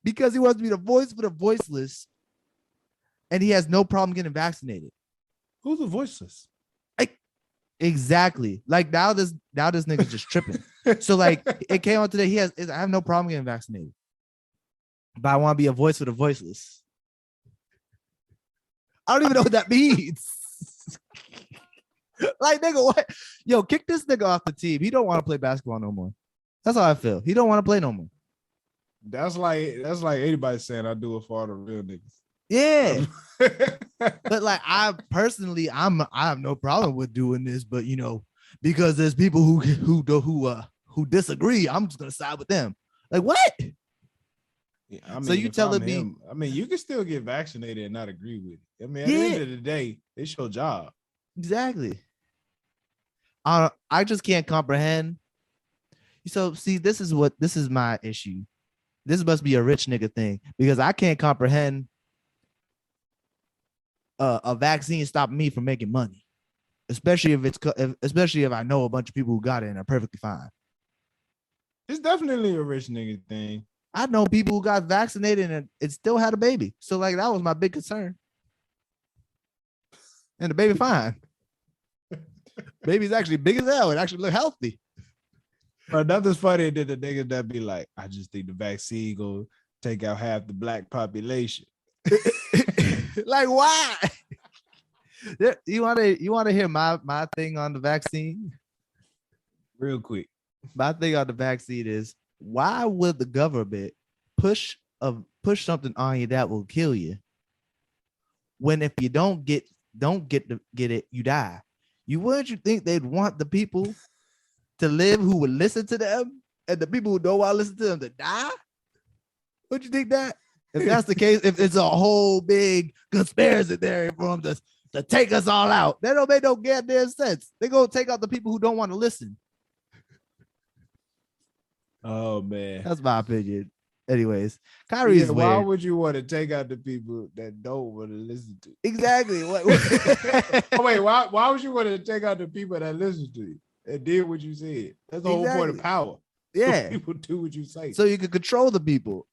because he wants to be the voice for the voiceless, and he has no problem getting vaccinated. Who's the voiceless? Exactly. Like now this nigga's just tripping. So like it came out today. I have no problem getting vaccinated, but I want to be a voice for the voiceless. I don't even know what that means. Like, nigga, what? Yo, kick this nigga off the team. He don't want to play basketball no more. That's how I feel. He don't want to play no more. That's like anybody saying I do it for all the real niggas. Yeah. But like I personally, I have no problem with doing this, but you know, because there's people who disagree, I'm just gonna side with them. Like what? Yeah, I mean, so you telling me? I mean, you can still get vaccinated and not agree with it. I mean, at the end of the day, it's your job. Exactly. I just can't comprehend. So see, this is my issue. This must be a rich nigga thing, because I can't comprehend a vaccine stopping me from making money, especially if I know a bunch of people who got it and are perfectly fine. It's definitely a rich nigga thing. I know people who got vaccinated and it still had a baby. So like that was my big concern. And the baby fine. Baby's actually big as hell. It actually look healthy. But nothing's funny than the niggas that be like, I just think the vaccine go take out half the black population. Like why? You want to hear my thing on the vaccine? Real quick. My thing on the vaccine is, why would the government push something on you that will kill you, when if you don't get it, you die? Wouldn't you think they'd want the people to live who would listen to them, and the people who don't want to listen to them to die? Wouldn't you think that? If that's the case, if it's a whole big conspiracy theory for them to take us all out, that don't make no goddamn sense. They're going to take out the people who don't want to listen. Oh, man. That's my opinion. Anyways, Kyrie's weird. Why would you want to take out the people that don't want to listen to you? Exactly. Oh, wait, why would you want to take out the people that listen to you and did what you said? That's the whole point of power. Yeah. So people do what you say. So you can control the people.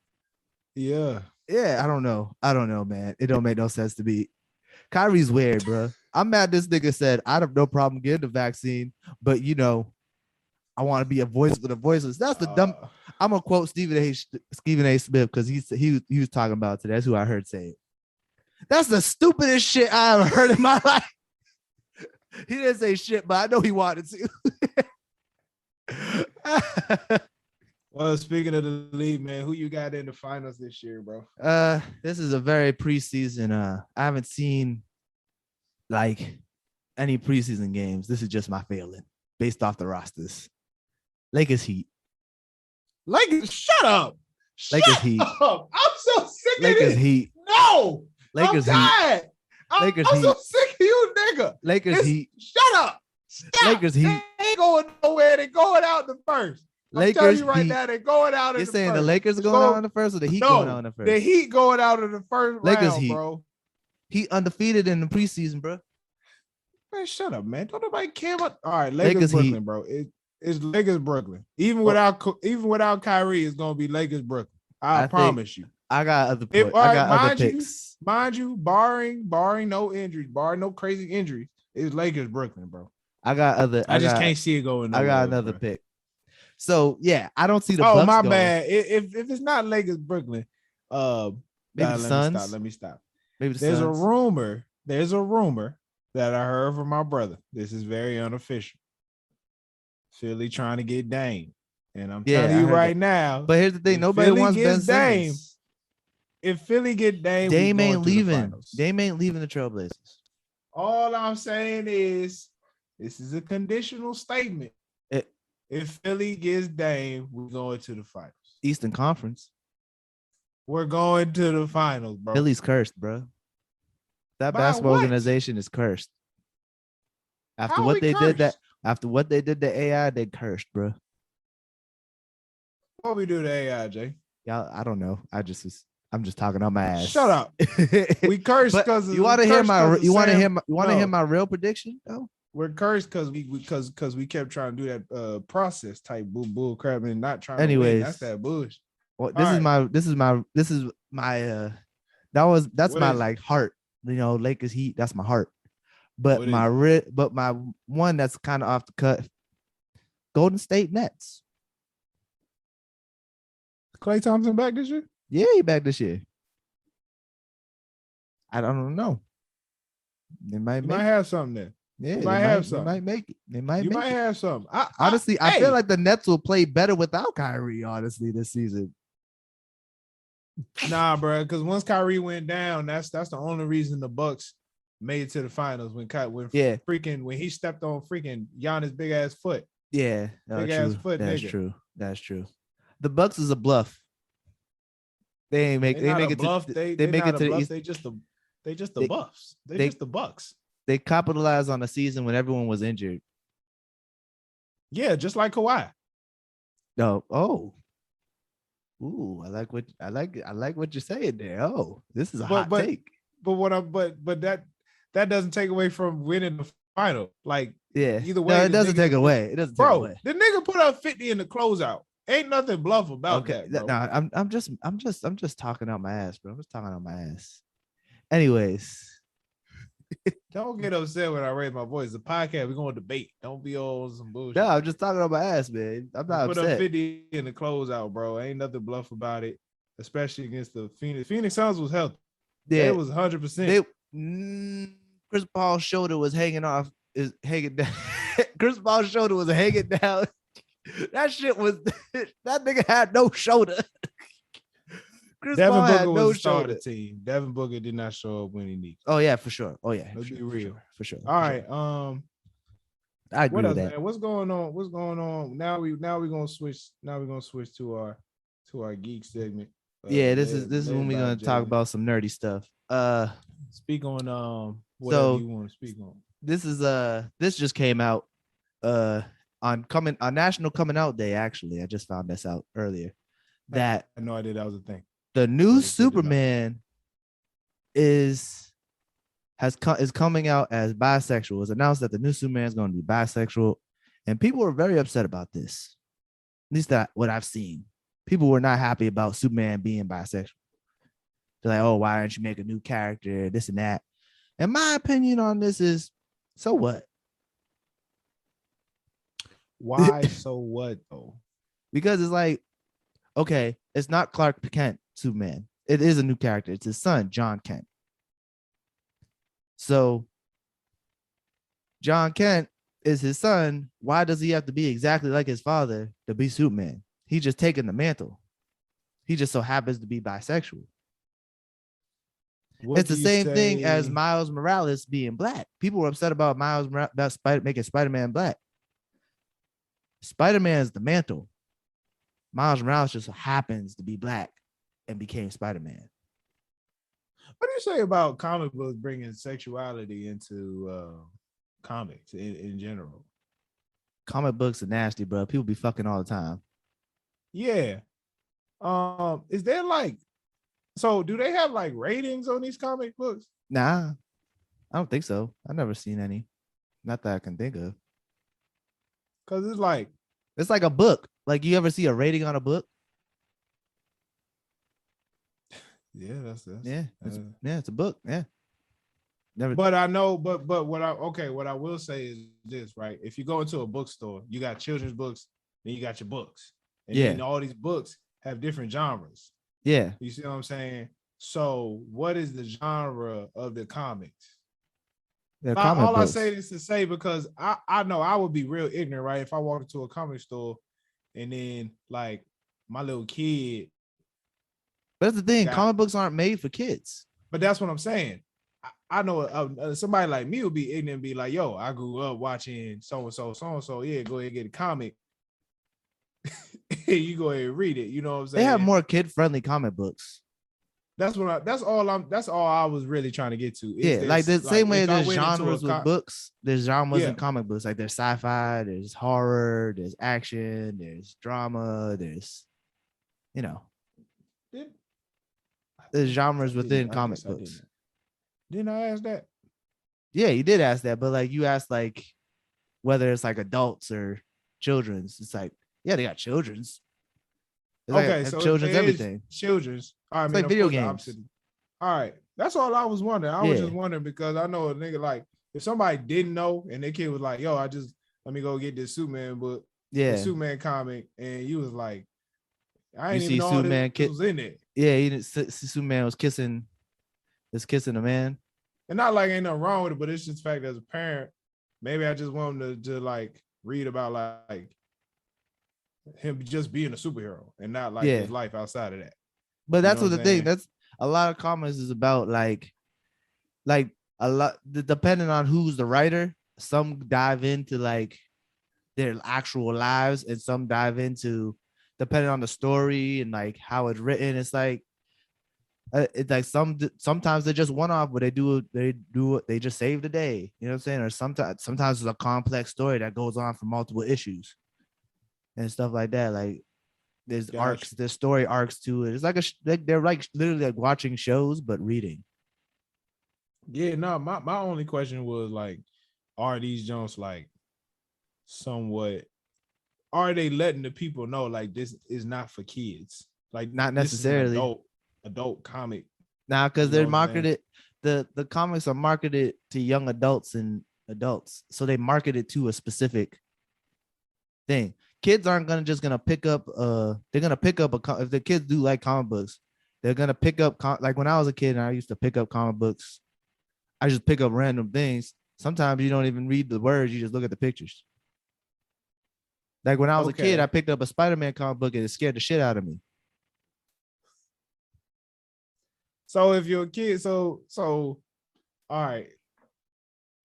Yeah. Yeah, I don't know, man. It don't make no sense to me. Kyrie's weird, bro. I'm mad this nigga said, I have no problem getting the vaccine, but you know, I want to be a voice for the voiceless. That's the dumb. I'm gonna quote Stephen A. Smith, because he was talking about today. That's who I heard say it. That's the stupidest shit I ever heard in my life. He didn't say shit, but I know he wanted to. Well, speaking of the league, man, who you got in the finals this year, bro? This is a very preseason. I haven't seen like any preseason games. This is just my feeling based off the rosters. Lakers Heat. Lakers, shut up. Lakers Heat. Up. I'm so sick of Lakers this. Heat. No. Lakers Heat. I'm Heat. so sick of you, nigga. Lakers Heat. Shut up. Stop. Lakers Heat. They ain't going nowhere. They're going out in the first. I'm telling you right now, they're going out in the first. You're saying the Lakers are going out in the first, or the Heat going out in the first? The Heat going out in the first Lakers round, Heat. bro. Heat undefeated in the preseason, bro. Man, shut up, man. Don't nobody care about. All right, Lakers Brooklyn, Heat. bro. It's Lakers Brooklyn. Even without Kyrie, it's gonna be Lakers Brooklyn. I promise you. I got other If points. all I right, got other picks. mind you, barring no injuries, barring no crazy injuries, it's Lakers Brooklyn, bro. I can't see it going nowhere. I got another pick. So yeah, I don't see the Oh, Bucks my going. bad. If it's not Lakers Brooklyn, maybe the Suns. Let me stop. Maybe the There's Suns. There's a rumor that I heard from my brother. This is very unofficial. Philly trying to get Dame. And I'm telling you right now. But here's the thing: nobody wants Ben Simmons. If Philly get Dame, Dame ain't leaving. Dame ain't leaving the Trailblazers. All I'm saying is, this is a conditional statement. If Philly gets Dame, we're going to the finals. Eastern Conference. We're going to the finals, bro. Philly's cursed, bro. That basketball organization is cursed. After what they did to AI, they cursed, bro. What we do to AI, Jay? Y'all, I don't know. I'm just talking on my ass. Shut up. We cursed because you want to hear my real prediction though? We're cursed because we kept trying to do that process type bull crap and not trying to win. That's that bullshit. Well, that's my like heart. You know, Lakers Heat, that's my heart. But my one that's kind of off the cut. Golden State Nets. Klay Thompson back this year? Yeah, he back this year. I don't know. They might have something there. Yeah, they might have something. They might make it. They might. You might have something. Honestly, I feel like the Nets will play better without Kyrie. Honestly, this season. Nah, bro. Because once Kyrie went down, that's the only reason the Bucks made it to the finals when he stepped on freaking Giannis' big ass foot. Yeah, big ass foot. That's nigga. true. That's true. The Bucks is a bluff. They make it to the East. They just the Buffs. They just the Bucks. They capitalized on a season when everyone was injured. Yeah, just like Kawhi. No. Oh. Ooh, I like what you're saying there. Oh, this is a hot take. But that doesn't take away from winning the final. Like, yeah, either way, no, it doesn't take away. It doesn't take away. The nigga put up 50 in the closeout. Ain't nothing bluff about that. Bro. No, I'm just talking out my ass, bro. I'm just talking out my ass. Anyways. Don't get upset when I raise my voice. The podcast, we're going to debate. Don't be all some bullshit. No, I'm just talking about my ass, man. I'm not upset. Put up 50 in the closeout, bro. Ain't nothing bluff about it, especially against the Phoenix. Phoenix Suns was healthy. Yeah, it was 100%. Chris Paul's shoulder was hanging down. Chris Paul's shoulder was hanging down. That shit was that nigga had no shoulder. Devin Booker was a star of the team. Devin Booker did not show up when he needed. Oh yeah, for sure. Oh yeah, let's be real. For sure. All right. I agree with that. What's going on? Now we're gonna switch. Now we're gonna switch to our geek segment. Yeah, this is when we're gonna talk about some nerdy stuff. Speak on whatever you want to speak on. This just came out on National Coming Out Day. Actually, I just found this out earlier. That I had no idea that was a thing. The new Superman is coming out as bisexual. It's announced that the new Superman is going to be bisexual, and people are very upset about this. At least that what I've seen. People were not happy about Superman being bisexual. They're like, "Oh, why aren't you make a new character? This and that." And my opinion on this is, so what? Why so what though? Because it's like, okay, it's not Clark Kent Superman. It is a new character. It's his son, John Kent. So John Kent is his son. Why does he have to be exactly like his father to be Superman? He's just taking the mantle. He just so happens to be bisexual. It's the same thing as Miles Morales being black. People were upset about making Spider-Man black. Spider-Man is the mantle. Miles Morales just happens to be black and became Spider-Man. What do you say about comic books bringing sexuality into comics in general? Comic books are nasty, bro. People be fucking all the time. Yeah. Is there do they have like ratings on these comic books? Nah, I don't think so. I've never seen any. Not that I can think of. Because it's like a book. Like, you ever see a rating on a book? Yeah, that's it's a book. Yeah. Never. But I know, but what I will say is this, right? If you go into a bookstore, you got children's books, then you got your books, and then all these books have different genres. Yeah, you see what I'm saying? So, what is the genre of the comics? All books. I say this to say because I know I would be real ignorant, right? If I walked into a comic store and then like my little kid. But that's the thing, comic books aren't made for kids. But that's what I'm saying. I know somebody like me would be ignorant and be like, yo, I grew up watching so-and-so. Yeah, go ahead and get a comic. You go ahead and read it. You know what I'm saying? They have more kid-friendly comic books. That's all I was really trying to get to. Yeah, like the same way there's genres with books, there's genres in comic books. Like there's sci-fi, there's horror, there's action, there's drama, there's, there's genres within comic books. Didn't I ask that? Yeah, you did ask that, but like you asked like whether it's like adults or children's. It's like, yeah, they got children's. It's okay, so children's everything. Children's. All right, it's like video games. All right, that's all I was wondering. I was just wondering because I know a nigga like if somebody didn't know and their kid was like, "Yo, let me go get this Superman book, the Superman comic," and you was like, "I ain't even know Superman was in it." Yeah, he didn't. Superman was kissing a man. And not like ain't nothing wrong with it, but it's just the fact as a parent, maybe I just want him to like read about like him just being a superhero and not like his life outside of that. But that's what the thing. That's a lot of comics is about like a lot depending on who's the writer. Some dive into like their actual lives, and some dive into depending on the story and like how it's written. It's like sometimes they're just one off, but they just save the day. You know what I'm saying? Or sometimes it's a complex story that goes on for multiple issues and stuff like that. Like there's arcs, there's story arcs to it. It's like they're like literally like watching shows but reading. Yeah, no, my only question was like, are these Jones like somewhat? Are they letting the people know like this is not for kids? Like not necessarily adult comic. Now, because they're marketed, the comics are marketed to young adults and adults, so they market it to a specific thing. Kids aren't gonna pick up they're gonna pick up if the kids do like comic books, they're gonna pick up like when I was a kid and I used to pick up comic books, I just pick up random things. Sometimes you don't even read the words, you just look at the pictures. Like when I was a kid, I picked up a Spider-Man comic book and it scared the shit out of me. So if you're a kid, so all right,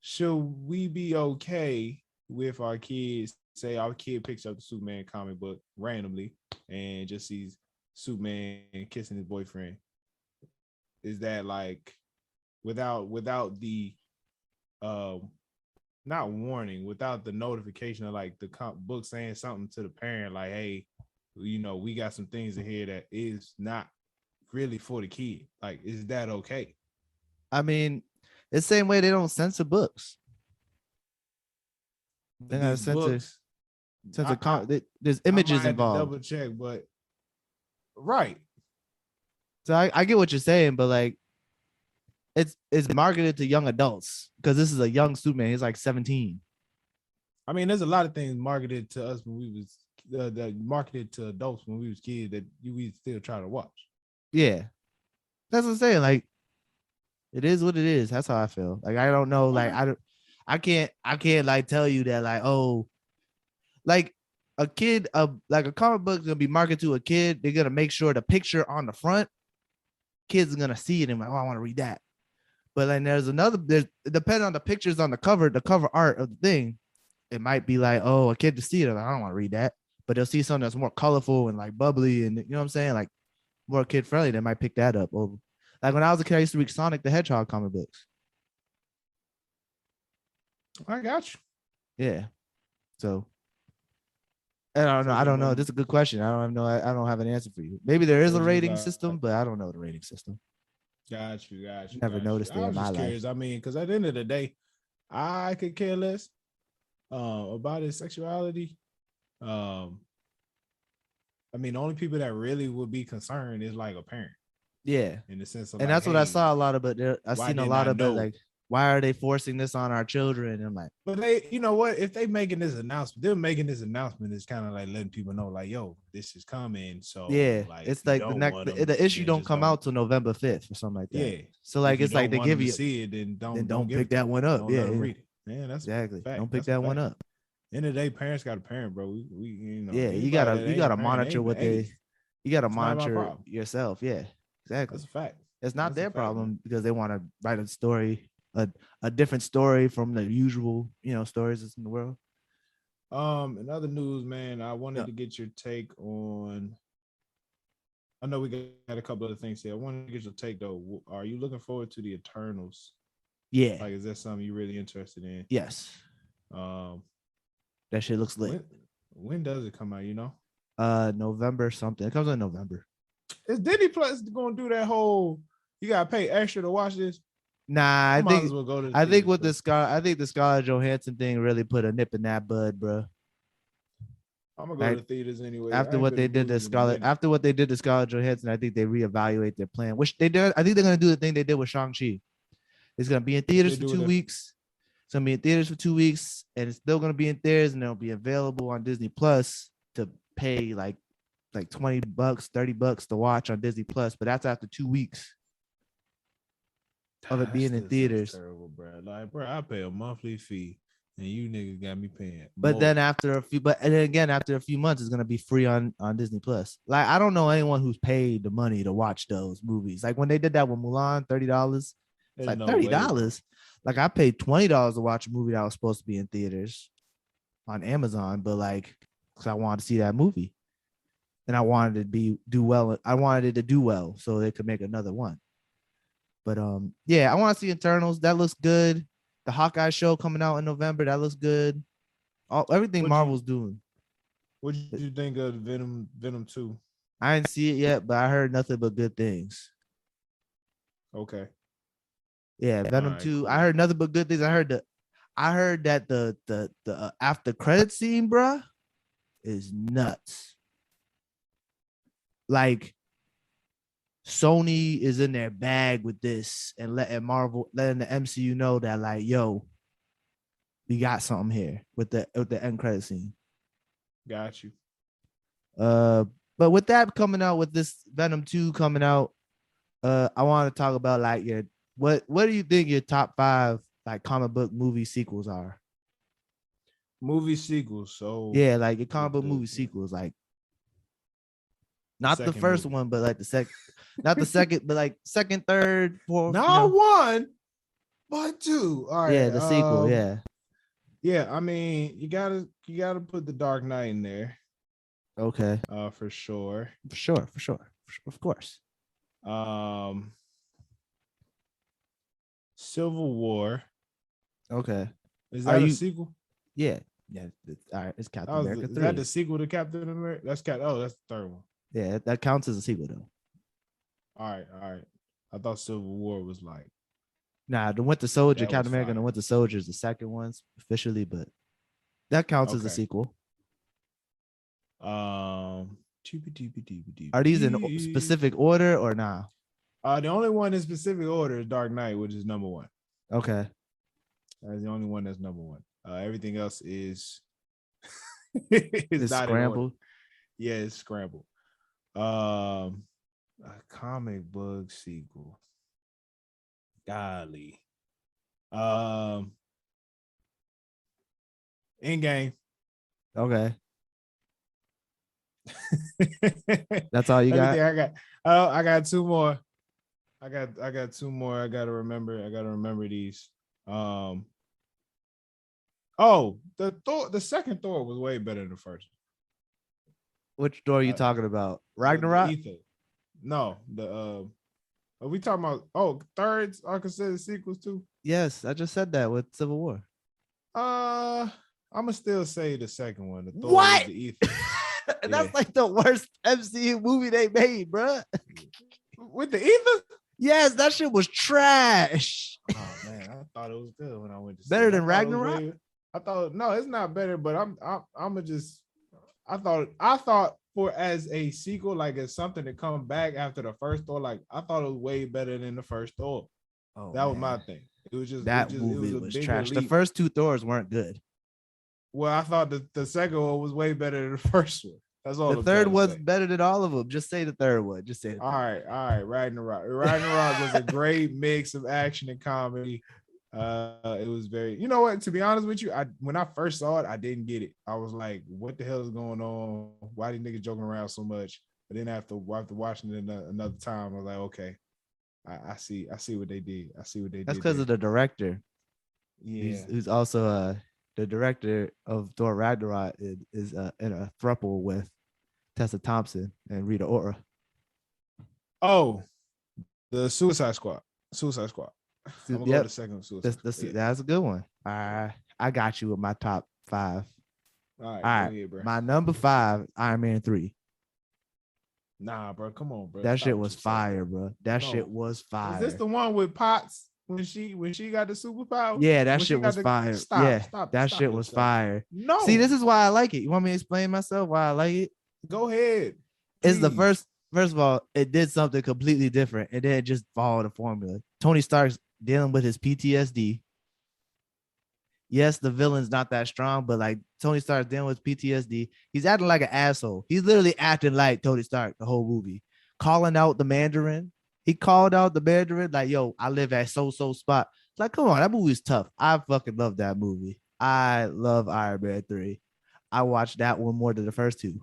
should we be okay with our kids? Say our kid picks up the Superman comic book randomly and just sees Superman kissing his boyfriend. Is that like without the not warning, without the notification of like the book saying something to the parent like, hey, we got some things in here that is not really for the kid. Like, is that okay? I mean, it's the same way they don't censor books. They got censor there's images involved. Double check, but right. So I get what you're saying, but like it's marketed to young adults because this is a young Superman. He's like 17. I mean, there's a lot of things marketed to us when we was that marketed to adults when we was kids that we still try to watch. Yeah, that's what I'm saying. Like, it is what it is. That's how I feel. Like, I don't know. Like, I can't like tell you that like, oh, like a kid, like a comic book is gonna be marketed to a kid. They're gonna make sure the picture on the front, kids are gonna see it and like, oh, I want to read that. But then there's depending on the pictures on the cover art of the thing, it might be like, oh, a kid to see it. Like, I don't want to read that. But they'll see something that's more colorful and like bubbly and you know what I'm saying, like more kid friendly. They might pick that up over. Like when I was a kid, I used to read Sonic the Hedgehog comic books. I got you. Yeah. So I don't know. This is a good question. I don't have an answer for you. Maybe there is a rating system, but I don't know the rating system. Got you. Never noticed it in my life. I mean, because at the end of the day, I could care less about his sexuality. I mean, the only people that really would be concerned is like a parent. Yeah, in the sense of and like, that's what I hey, saw a lot of. But I why seen a didn't lot I of it know? like, why are they forcing this on our children? And I'm like, But they, you know what? If they making this announcement, them making this announcement is kind of like letting people know, like, yo, this is coming. So yeah, like, if it's you like don't want them, the issue then don't just come don't. out till November 5th or something like that. Yeah. So If like you it's like don't they want them give to you, see it, then then don't don't give pick it to that them. one up. Don't Yeah, let them yeah, read it. Man, that's a exactly. fact. Don't pick That's a that one fact. up. End of the day, parents got a parent, bro. We Yeah, anybody that you ain't a gotta parent, monitor what hey, you gotta it's not my monitor problem. yourself. Yeah, exactly. That's a fact. It's not That's a their fact, man. problem because they want to write a story, a different story from the usual, stories that's in the world. In other news, man, I wanted Yeah. to get your take on. I know we got a couple other things here. I wanted to get your take though. Are you looking forward to the Eternals? Yeah. Like, is that something you're really interested in? Yes. Um, That shit looks lit. when does it come out? You know, November something. It comes in November. is Disney Plus going to do that whole? You gotta pay extra to watch this. Nah, I might as well go to the I think theaters, with bro. the Scarlett Johansson thing really put a nip in that bud, bro. I'm gonna go to Like the theaters anyway. I after ain't what been they to did to movies in a Scarlett, minute. after what they did to Scarlett Johansson, I think they reevaluate their plan. Which they did. I think they're gonna do the thing they did with Shang-Chi. It's gonna be in theaters They for do 2 weeks. It's gonna be in theaters for 2 weeks, and it's still gonna be in theaters, and it'll be available on Disney Plus to pay like $20, $30 to watch on Disney Plus. But that's after 2 weeks of it That being in still sounds theaters. terrible, bro. Like, bro, I pay a monthly fee, and you niggas got me paying But more. then after a few months, it's gonna be free on Disney Plus. Like I don't know anyone who's paid the money to watch those movies. Like when they did that with Mulan, $30. It's There's like no way, bro. $30. Like I paid $20 to watch a movie that was supposed to be in theaters on Amazon, but like because I wanted to see that movie and I wanted it to do well. I wanted it to do well so they could make another one. But yeah, I want to see Eternals. That looks good. The Hawkeye show coming out in November. That looks good. Everything What you Marvel's doing. what you think of Venom 2? I didn't see it yet, but I heard nothing but good things. Okay. Yeah, All Venom right, 2. I cool. heard nothing but good things. I heard that the after credit scene, bruh, is nuts. Like Sony is in their bag with this and letting the MCU know that like, yo, we got something here with the end credit scene. Got you. But with that coming out, with this Venom 2 coming out, I want to talk about like what do you think your top 5 like comic book movie sequels are? Movie sequels. So Yeah, like your comic book movie sequels, like not the first movie. one, but like the second, not the second, but like second, third, fourth. Not one, but two. All right. Yeah, the sequel. Yeah. Yeah, I mean, you gotta put the Dark Knight in there. Okay. For sure. For sure. Of course. Civil War. Okay. Is that a sequel? Yeah. Yeah. All right. It's Captain America 3. Is that the sequel to Captain America? That's the third one. Yeah, that counts as a sequel though. All right. I thought Civil War was like. Nah, the Winter Soldier, Captain America and the Winter Soldier is the second ones officially, but that counts as a sequel. Are these in specific order or nah? The only one in specific order is Dark Knight, which is number 1. Okay. That's the only one that's number 1. Everything else is it's not scrambled. Yeah, it's scrambled. A comic book sequel. Golly. Endgame. Okay. That's all you got? I got. Oh, I got 2 more. I got 2 more. I gotta remember these. The second Thor was way better than the first. Which Thor are you talking about? Ragnarok? No, are we talking about thirds are considered sequels too? Yes, I just said that with Civil War. I'm gonna still say the second one. The Thor what? With the ether. That's like the worst MCU movie they made, bro. With the ether? Yes, that shit was trash. Oh man, I thought it was good when I went to see better than Ragnarok. I thought no, it's not better, but I thought for as a sequel, like as something to come back after the first Thor, like I thought it was way better than the first Thor. Oh, that was my thing. It was that it movie was a was bigger trash. The leap. first two Thors weren't good. Well, I thought the second one was way better than the first one. That's all. The third one's better than all of them. Just say the third one. Just say it. All right. Ragnarok. Ragnarok was a great mix of action and comedy. It was very, you know what? To be honest with you, when I first saw it, I didn't get it. I was like, "What the hell is going on? Why these niggas joking around so much?" But then after watching it another time, I was like, "Okay, I see what they did. I see what they did." That's because of the director. Yeah, who's also the director of Thor Ragnarok is in a throuple with Tessa Thompson and Rita Ora. Oh, the Suicide Squad. I'm gonna go to the second Suicide Squad. That's a good one. I got you with my top 5. All right, go ahead, bro. My number 5, Iron Man 3. Nah, bro, come on, bro. That shit was fire, bro. That shit was fire. Is this the one with Potts when she got the superpower? Yeah, that shit was fire. Stop. That shit was fire. No. See, this is why I like it. You want me to explain myself why I like it? Go ahead. It's the first of all, it did something completely different. It didn't just follow the formula. Tony Stark's dealing with his PTSD. Yes, the villain's not that strong, but like Tony Stark's dealing with PTSD. He's acting like an asshole. He's literally acting like Tony Stark the whole movie, calling out the Mandarin. He called out the Mandarin like, "Yo, I live at so spot." It's like, come on, that movie's tough. I fucking love that movie. I love Iron Man 3. I watched that one more than the first two.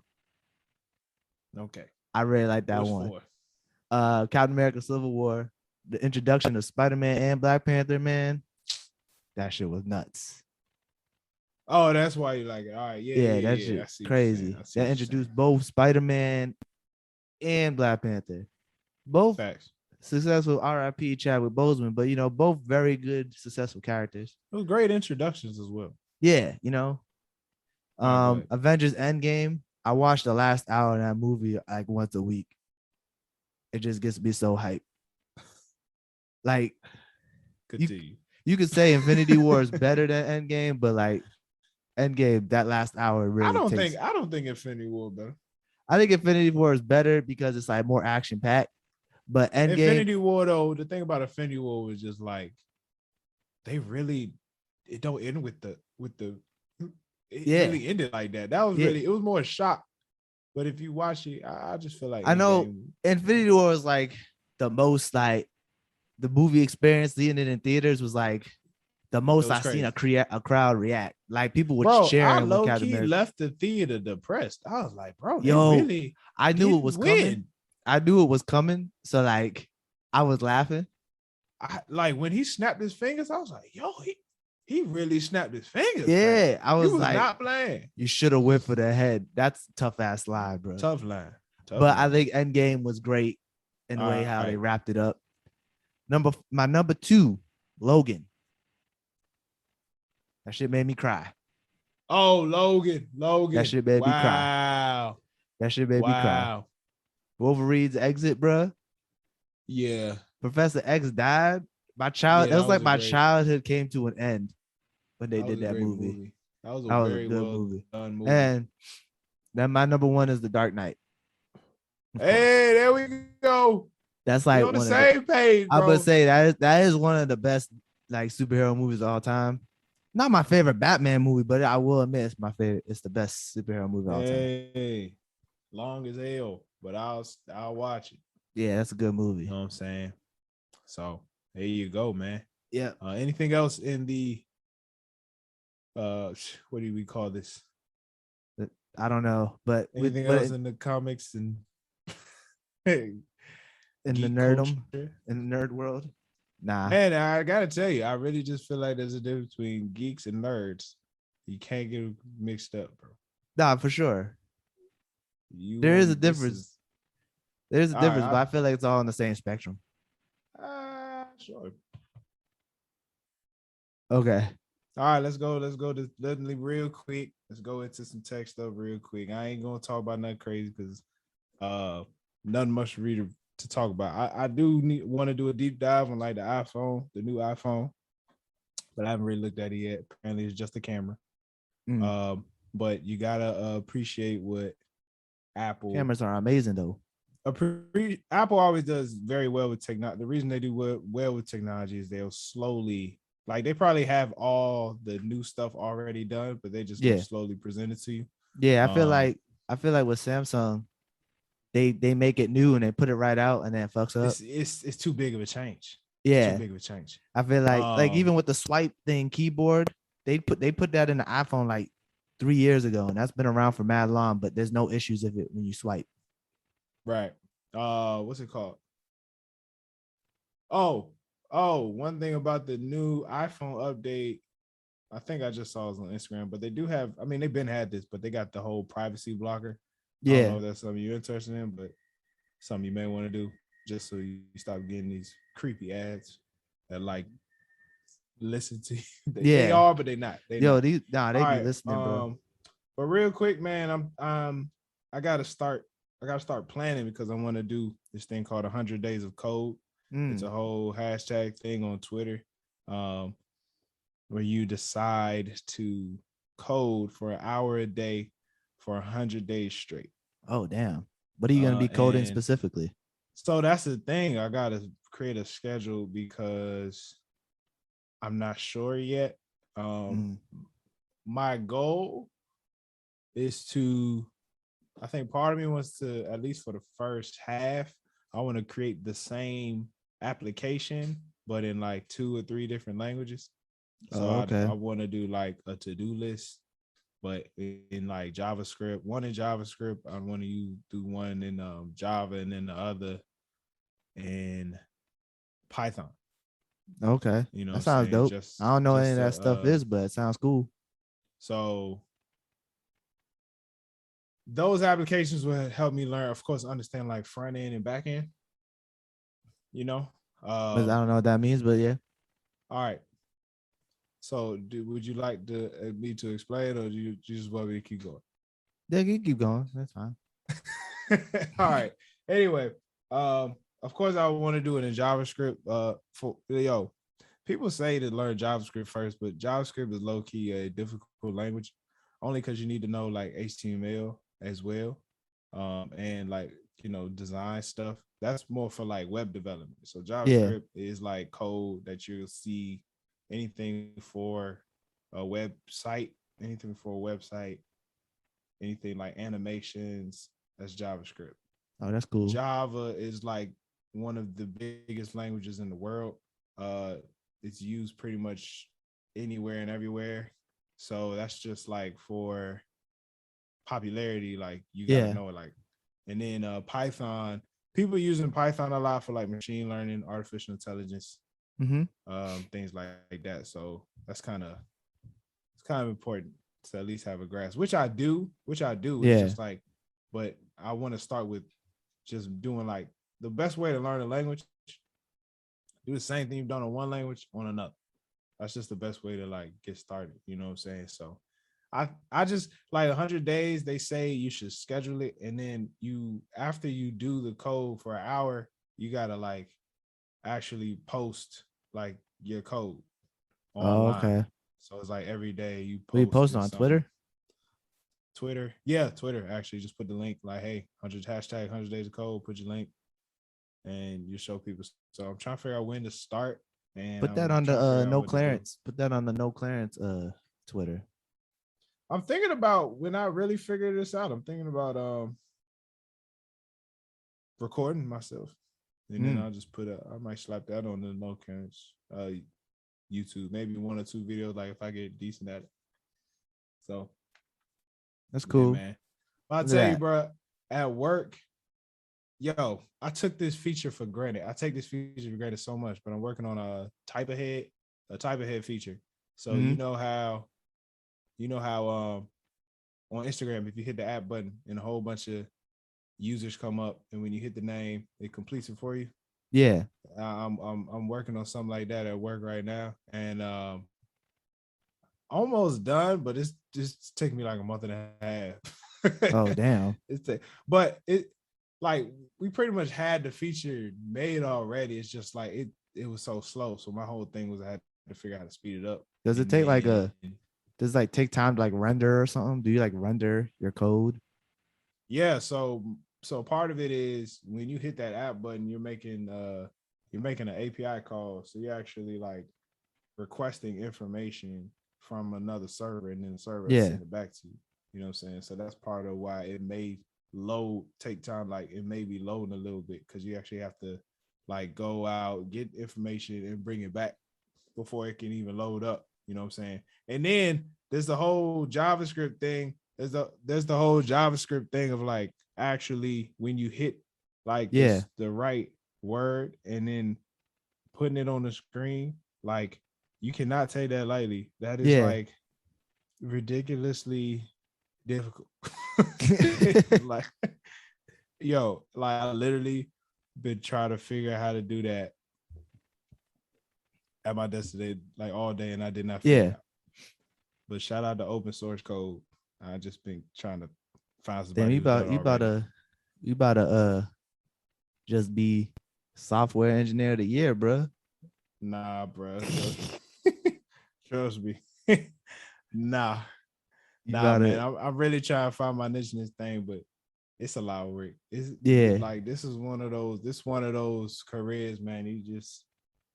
Okay. I really like that one. Captain America Civil War, the introduction of Spider-Man and Black Panther, man. That shit was nuts. Oh, that's why you like it. All right. Yeah, that shit's crazy. That introduced both Spider-Man and Black Panther. Both facts. Successful RIP Chadwick Boseman, but both very good, successful characters. It was great introductions as well. Yeah, Avengers Endgame. I watched the last hour of that movie like once a week. It just gets me so hyped. Like, you could say Infinity War is better than Endgame, but like Endgame, that last hour really. I don't think Infinity War better. I think Infinity War is better because it's like more action packed. But Endgame, Infinity War though, the thing about Infinity War was just like it don't end with the really ended like that. That was really, it was more a shock. But if you watch it, I just feel like I know Infinity War is like the most like the movie experience. Seeing it in theaters was like the most I've seen a crowd react. Like people were cheering. I low-key left the theater depressed. I was like, bro, I knew it was coming. I knew it was coming. So like I was laughing. Like when he snapped his fingers, I was like, yo, he really snapped his fingers. Yeah, I was like, not playing. You should have went for the head. That's a tough ass line, bro. Tough line. I think Endgame was great in the way how they wrapped it up. My number 2, Logan. That shit made me cry. Oh, Logan. That shit made me cry. That shit made me cry. Wolverine's exit, bro. Yeah. Professor X died. That was like my childhood came to an end when they did that movie. That was a very good movie. And then my number 1 is The Dark Knight. Hey, there we go. That's like on the same page, bro. I would say that is one of the best like superhero movies of all time. Not my favorite Batman movie, but I will admit it's my favorite. It's the best superhero movie of all time. Hey, long as hell, but I'll watch it. Yeah, that's a good movie. You know what I'm saying? So there you go, man. Yeah. Anything else in the what do we call this? I don't know, but anything else in the comics and in the nerdum, in the nerd world? Nah. Man, I gotta tell you, I really just feel like there's a difference between geeks and nerds. You can't get mixed up, bro. Nah, for sure. There is a difference. There's a difference, but I feel like it's all on the same spectrum. Sure. Okay. All right, let's go to real quick. Let's go into some tech stuff real quick. I ain't gonna talk about nothing crazy because nothing much to talk about. I do want to do a deep dive on like the new iPhone, but I haven't really looked at it yet. Apparently, it's just a camera. But you gotta appreciate what Apple. Cameras are amazing though. Apple always does very well with technology. The reason they do well with technology is they'll slowly, like they probably have all the new stuff already done, but they just go slowly present it to you. Yeah, I feel like with Samsung, they make it new and they put it right out and then it fucks up. It's too big of a change. Yeah, it's too big of a change. I feel like even with the swipe thing keyboard, they put that in the iPhone like 3 years ago, and that's been around for mad long. But there's no issues if it when you swipe. Right. What's it called? One thing about the new iPhone update, I think I just saw it on Instagram, but they do have, I mean, they've been had this, but they got the whole privacy blocker. Yeah. I don't know if that's something you're interested in, but something you may want to do just so you stop getting these creepy ads that like listen to you. They are, but they're not. They be listening, bro. But real quick, man, I gotta start planning because I want to do this thing called 100 Days of Code. It's a whole hashtag thing on Twitter, where you decide to code for an hour a day for 100 days straight. Oh, damn. What are you going to be coding specifically? So that's the thing. I got to create a schedule because I'm not sure yet. My goal is to, I think part of me wants to, at least for the first half, I want to create the same application, but in like 2 or 3 different languages. So I want to do like a to-do list, but in like JavaScript, one in JavaScript. I want to do one in Java and then the other in Python. Okay. You know, that sounds dope. I don't know any of that stuff is, but it sounds cool. So those applications will help me learn, of course, understand like front end and back end. You know, I don't know what that means, but yeah. All right. So, would you like me to explain, or do you just want me to keep going? Yeah, you keep going. That's fine. All right. Anyway, of course, I want to do it in JavaScript. People say to learn JavaScript first, but JavaScript is low key a difficult language, only because you need to know like HTML as well, and like design stuff. That's more for like web development. So JavaScript is like code that you'll see. Anything for a website, anything like animations, that's JavaScript. Oh, that's cool. Java is like one of the biggest languages in the world. It's used pretty much anywhere and everywhere. So that's just like for popularity, like you gotta know it. Like, and then Python, people using Python a lot for like machine learning, artificial intelligence. Things like that. So it's kind of important to at least have a grasp, which I do. It's just like, but I want to start with just doing like the best way to learn a language. Do the same thing you've done on one language on another. That's just the best way to like get started. You know what I'm saying? So I just like 100 days. They say you should schedule it, and then after you do the code for an hour, you gotta like actually post like your code online. Okay. So it's like every day you post on Twitter. Twitter. Actually, just put the link like, hey, hashtag 100 days of code. Put your link, and you show people. So I'm trying to figure out when to start. And put that on the no clearance. Put that on the no clearance Twitter. I'm thinking about when I really figure this out. I'm thinking about recording myself. And then I'll just I might slap that on the no clearance YouTube, maybe 1 or 2 videos, like if I get decent at it. So that's cool, man. I'll tell you, bro, at work, I took this feature for granted. I take this feature for granted so much, but I'm working on a type ahead feature. So you know how on Instagram, if you hit the app button and a whole bunch of users come up, and when you hit the name, it completes it for you. Yeah, I'm working on something like that at work right now, and almost done, but it's just taking me like a month and a half. Oh damn! But it like we pretty much had the feature made already. It's just like it was so slow. So my whole thing was I had to figure out how to speed it up. Does it take does it like take time to like render or something? Do you like render your code? Yeah, so part of it is when you hit that app button, you're making an API call. So you're actually like requesting information from another server, and then the server will send it back to you. You know what I'm saying? So that's part of why it may take time. Like it may be loading a little bit because you actually have to like go out, get information, and bring it back before it can even load up. You know what I'm saying? And then there's the whole JavaScript thing. There's the whole JavaScript thing of like actually when you hit like the right word and then putting it on the screen, like you cannot take that lightly. That is like ridiculously difficult. Like, yo, like I literally been trying to figure out how to do that at my desk today, like all day, and I did not figure it out. But shout out to open source code. I just been trying to find somebody. Damn, you about to just be software engineer of the year, bro. Nah, bro. Trust me. Nah, man. I'm really trying to find my niche in this thing, but it's a lot of work. It's like this is one of those careers, man. You just,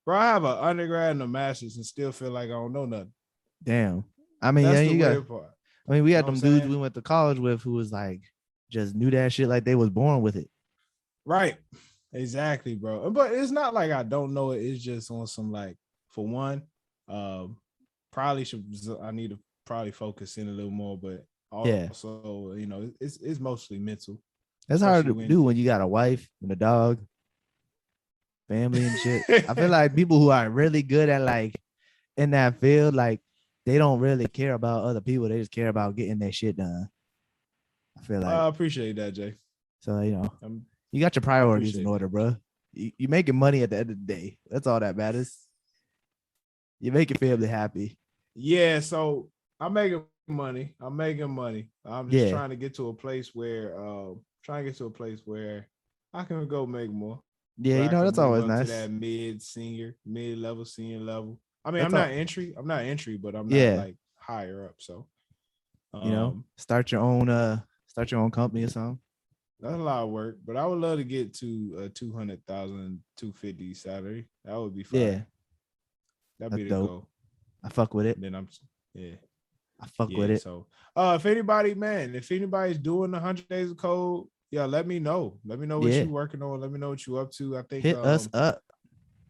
bro, I have an undergrad and a master's and still feel like I don't know nothing. Damn. I mean, that's the weird part. I mean, we had them dudes we went to college with who was like just knew that shit like they was born with it. Right. Exactly, bro. But it's not like I don't know it. It's just on some like, for one, I need to probably focus in a little more, but also, you know, it's mostly mental. That's hard to do when you got a wife and a dog, family and shit. I feel like people who are really good at like in that field, like they don't really care about other people. They just care about getting their shit done. I feel like I appreciate that, Jay. So, you know, you got your priorities in order, bro. You're making money at the end of the day. That's all that matters. You make your family happy. Yeah, so I'm making money. I'm just trying to get to a place where I can go make more. Yeah, you know, that's always nice. To that mid-level, senior level. I mean, I'm not entry, but I'm not like higher up. So you know, start your own company or something. That's a lot of work, but I would love to get to a 200,000, 250 salary. That would be fine. Yeah, that'd be the goal. I fuck with it. And then I fuck with it. So, if anybody's doing 100 days of code, let me know. Let me know what you're working on. Let me know what you're up to. I think hit us up.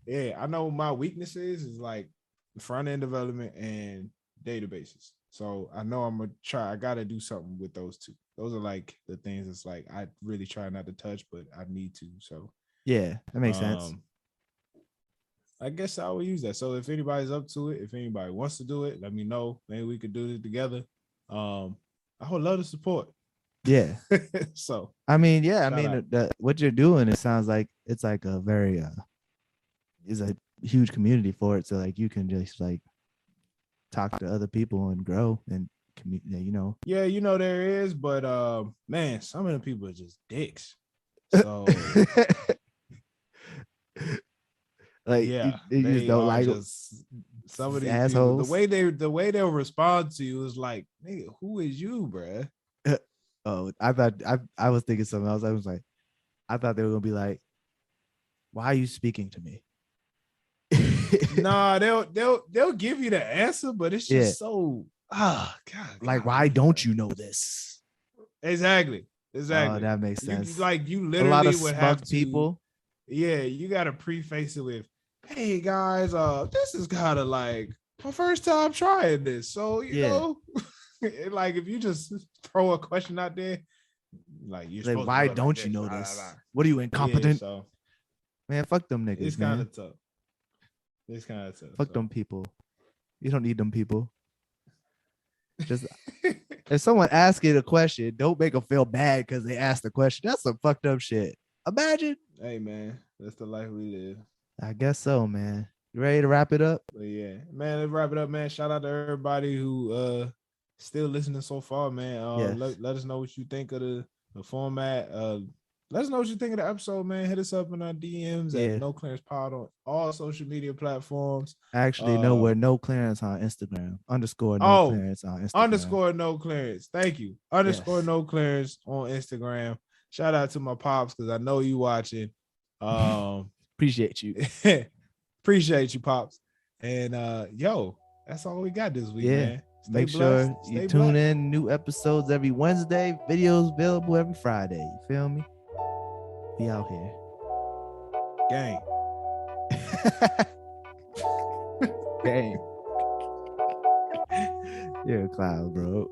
Yeah, I know my weaknesses is like front end development and databases. So I know I'm gonna try. I gotta do something with those two. Those are like the things that's like I really try not to touch, but I need to. So yeah, that makes sense. I guess I will use that. So if anybody's up to it, if anybody wants to do it, let me know. Maybe we could do it together. I would love to support. Yeah. So I mean, what you're doing, it sounds like it's like a very is a huge community for it. So like you can just like talk to other people and grow and you know. Yeah, you know there is, but man, some of the people are just dicks. So like you just don't like some of these assholes. People, the way they'll respond to you is like, nigga, who is you, bruh? Oh, I thought I was thinking something else. I was like, I thought they were gonna be like, why are you speaking to me? Nah, they'll give you the answer, but it's just so God. Like, why don't you know this? Exactly. Oh, that makes sense. You literally a lot of would have to, people. Yeah, you gotta preface it with, hey guys, this is kind of like my first time trying this. So you know, like if you just throw a question out there, like you're like, why don't you know this? What are you, incompetent? Yeah, so man, fuck them niggas. It's kind of tough. Fuck them people. You don't need them people. Just if someone asks you a question, don't make them feel bad because they asked the question. That's some fucked up shit. Imagine. Hey man, that's the life we live. I guess so, man. You ready to wrap it up? But yeah, man, let's wrap it up, man. Shout out to everybody who still listening so far, man. Let us know what you think of the format. Let us know what you think of the episode, man. Hit us up in our DMs at No Clearance Pod on all social media platforms. Actually, no, we're No Clearance on Instagram. _ No Clearance on Instagram. _ No Clearance. Thank you. _ No Clearance on Instagram. Shout out to my pops because I know you watching. Appreciate you. Appreciate you, pops. And yo, that's all we got this week, man. Make sure you tune in. New episodes every Wednesday. Videos available every Friday. You feel me? Be out here. Gang. Gang. You're a clown, bro.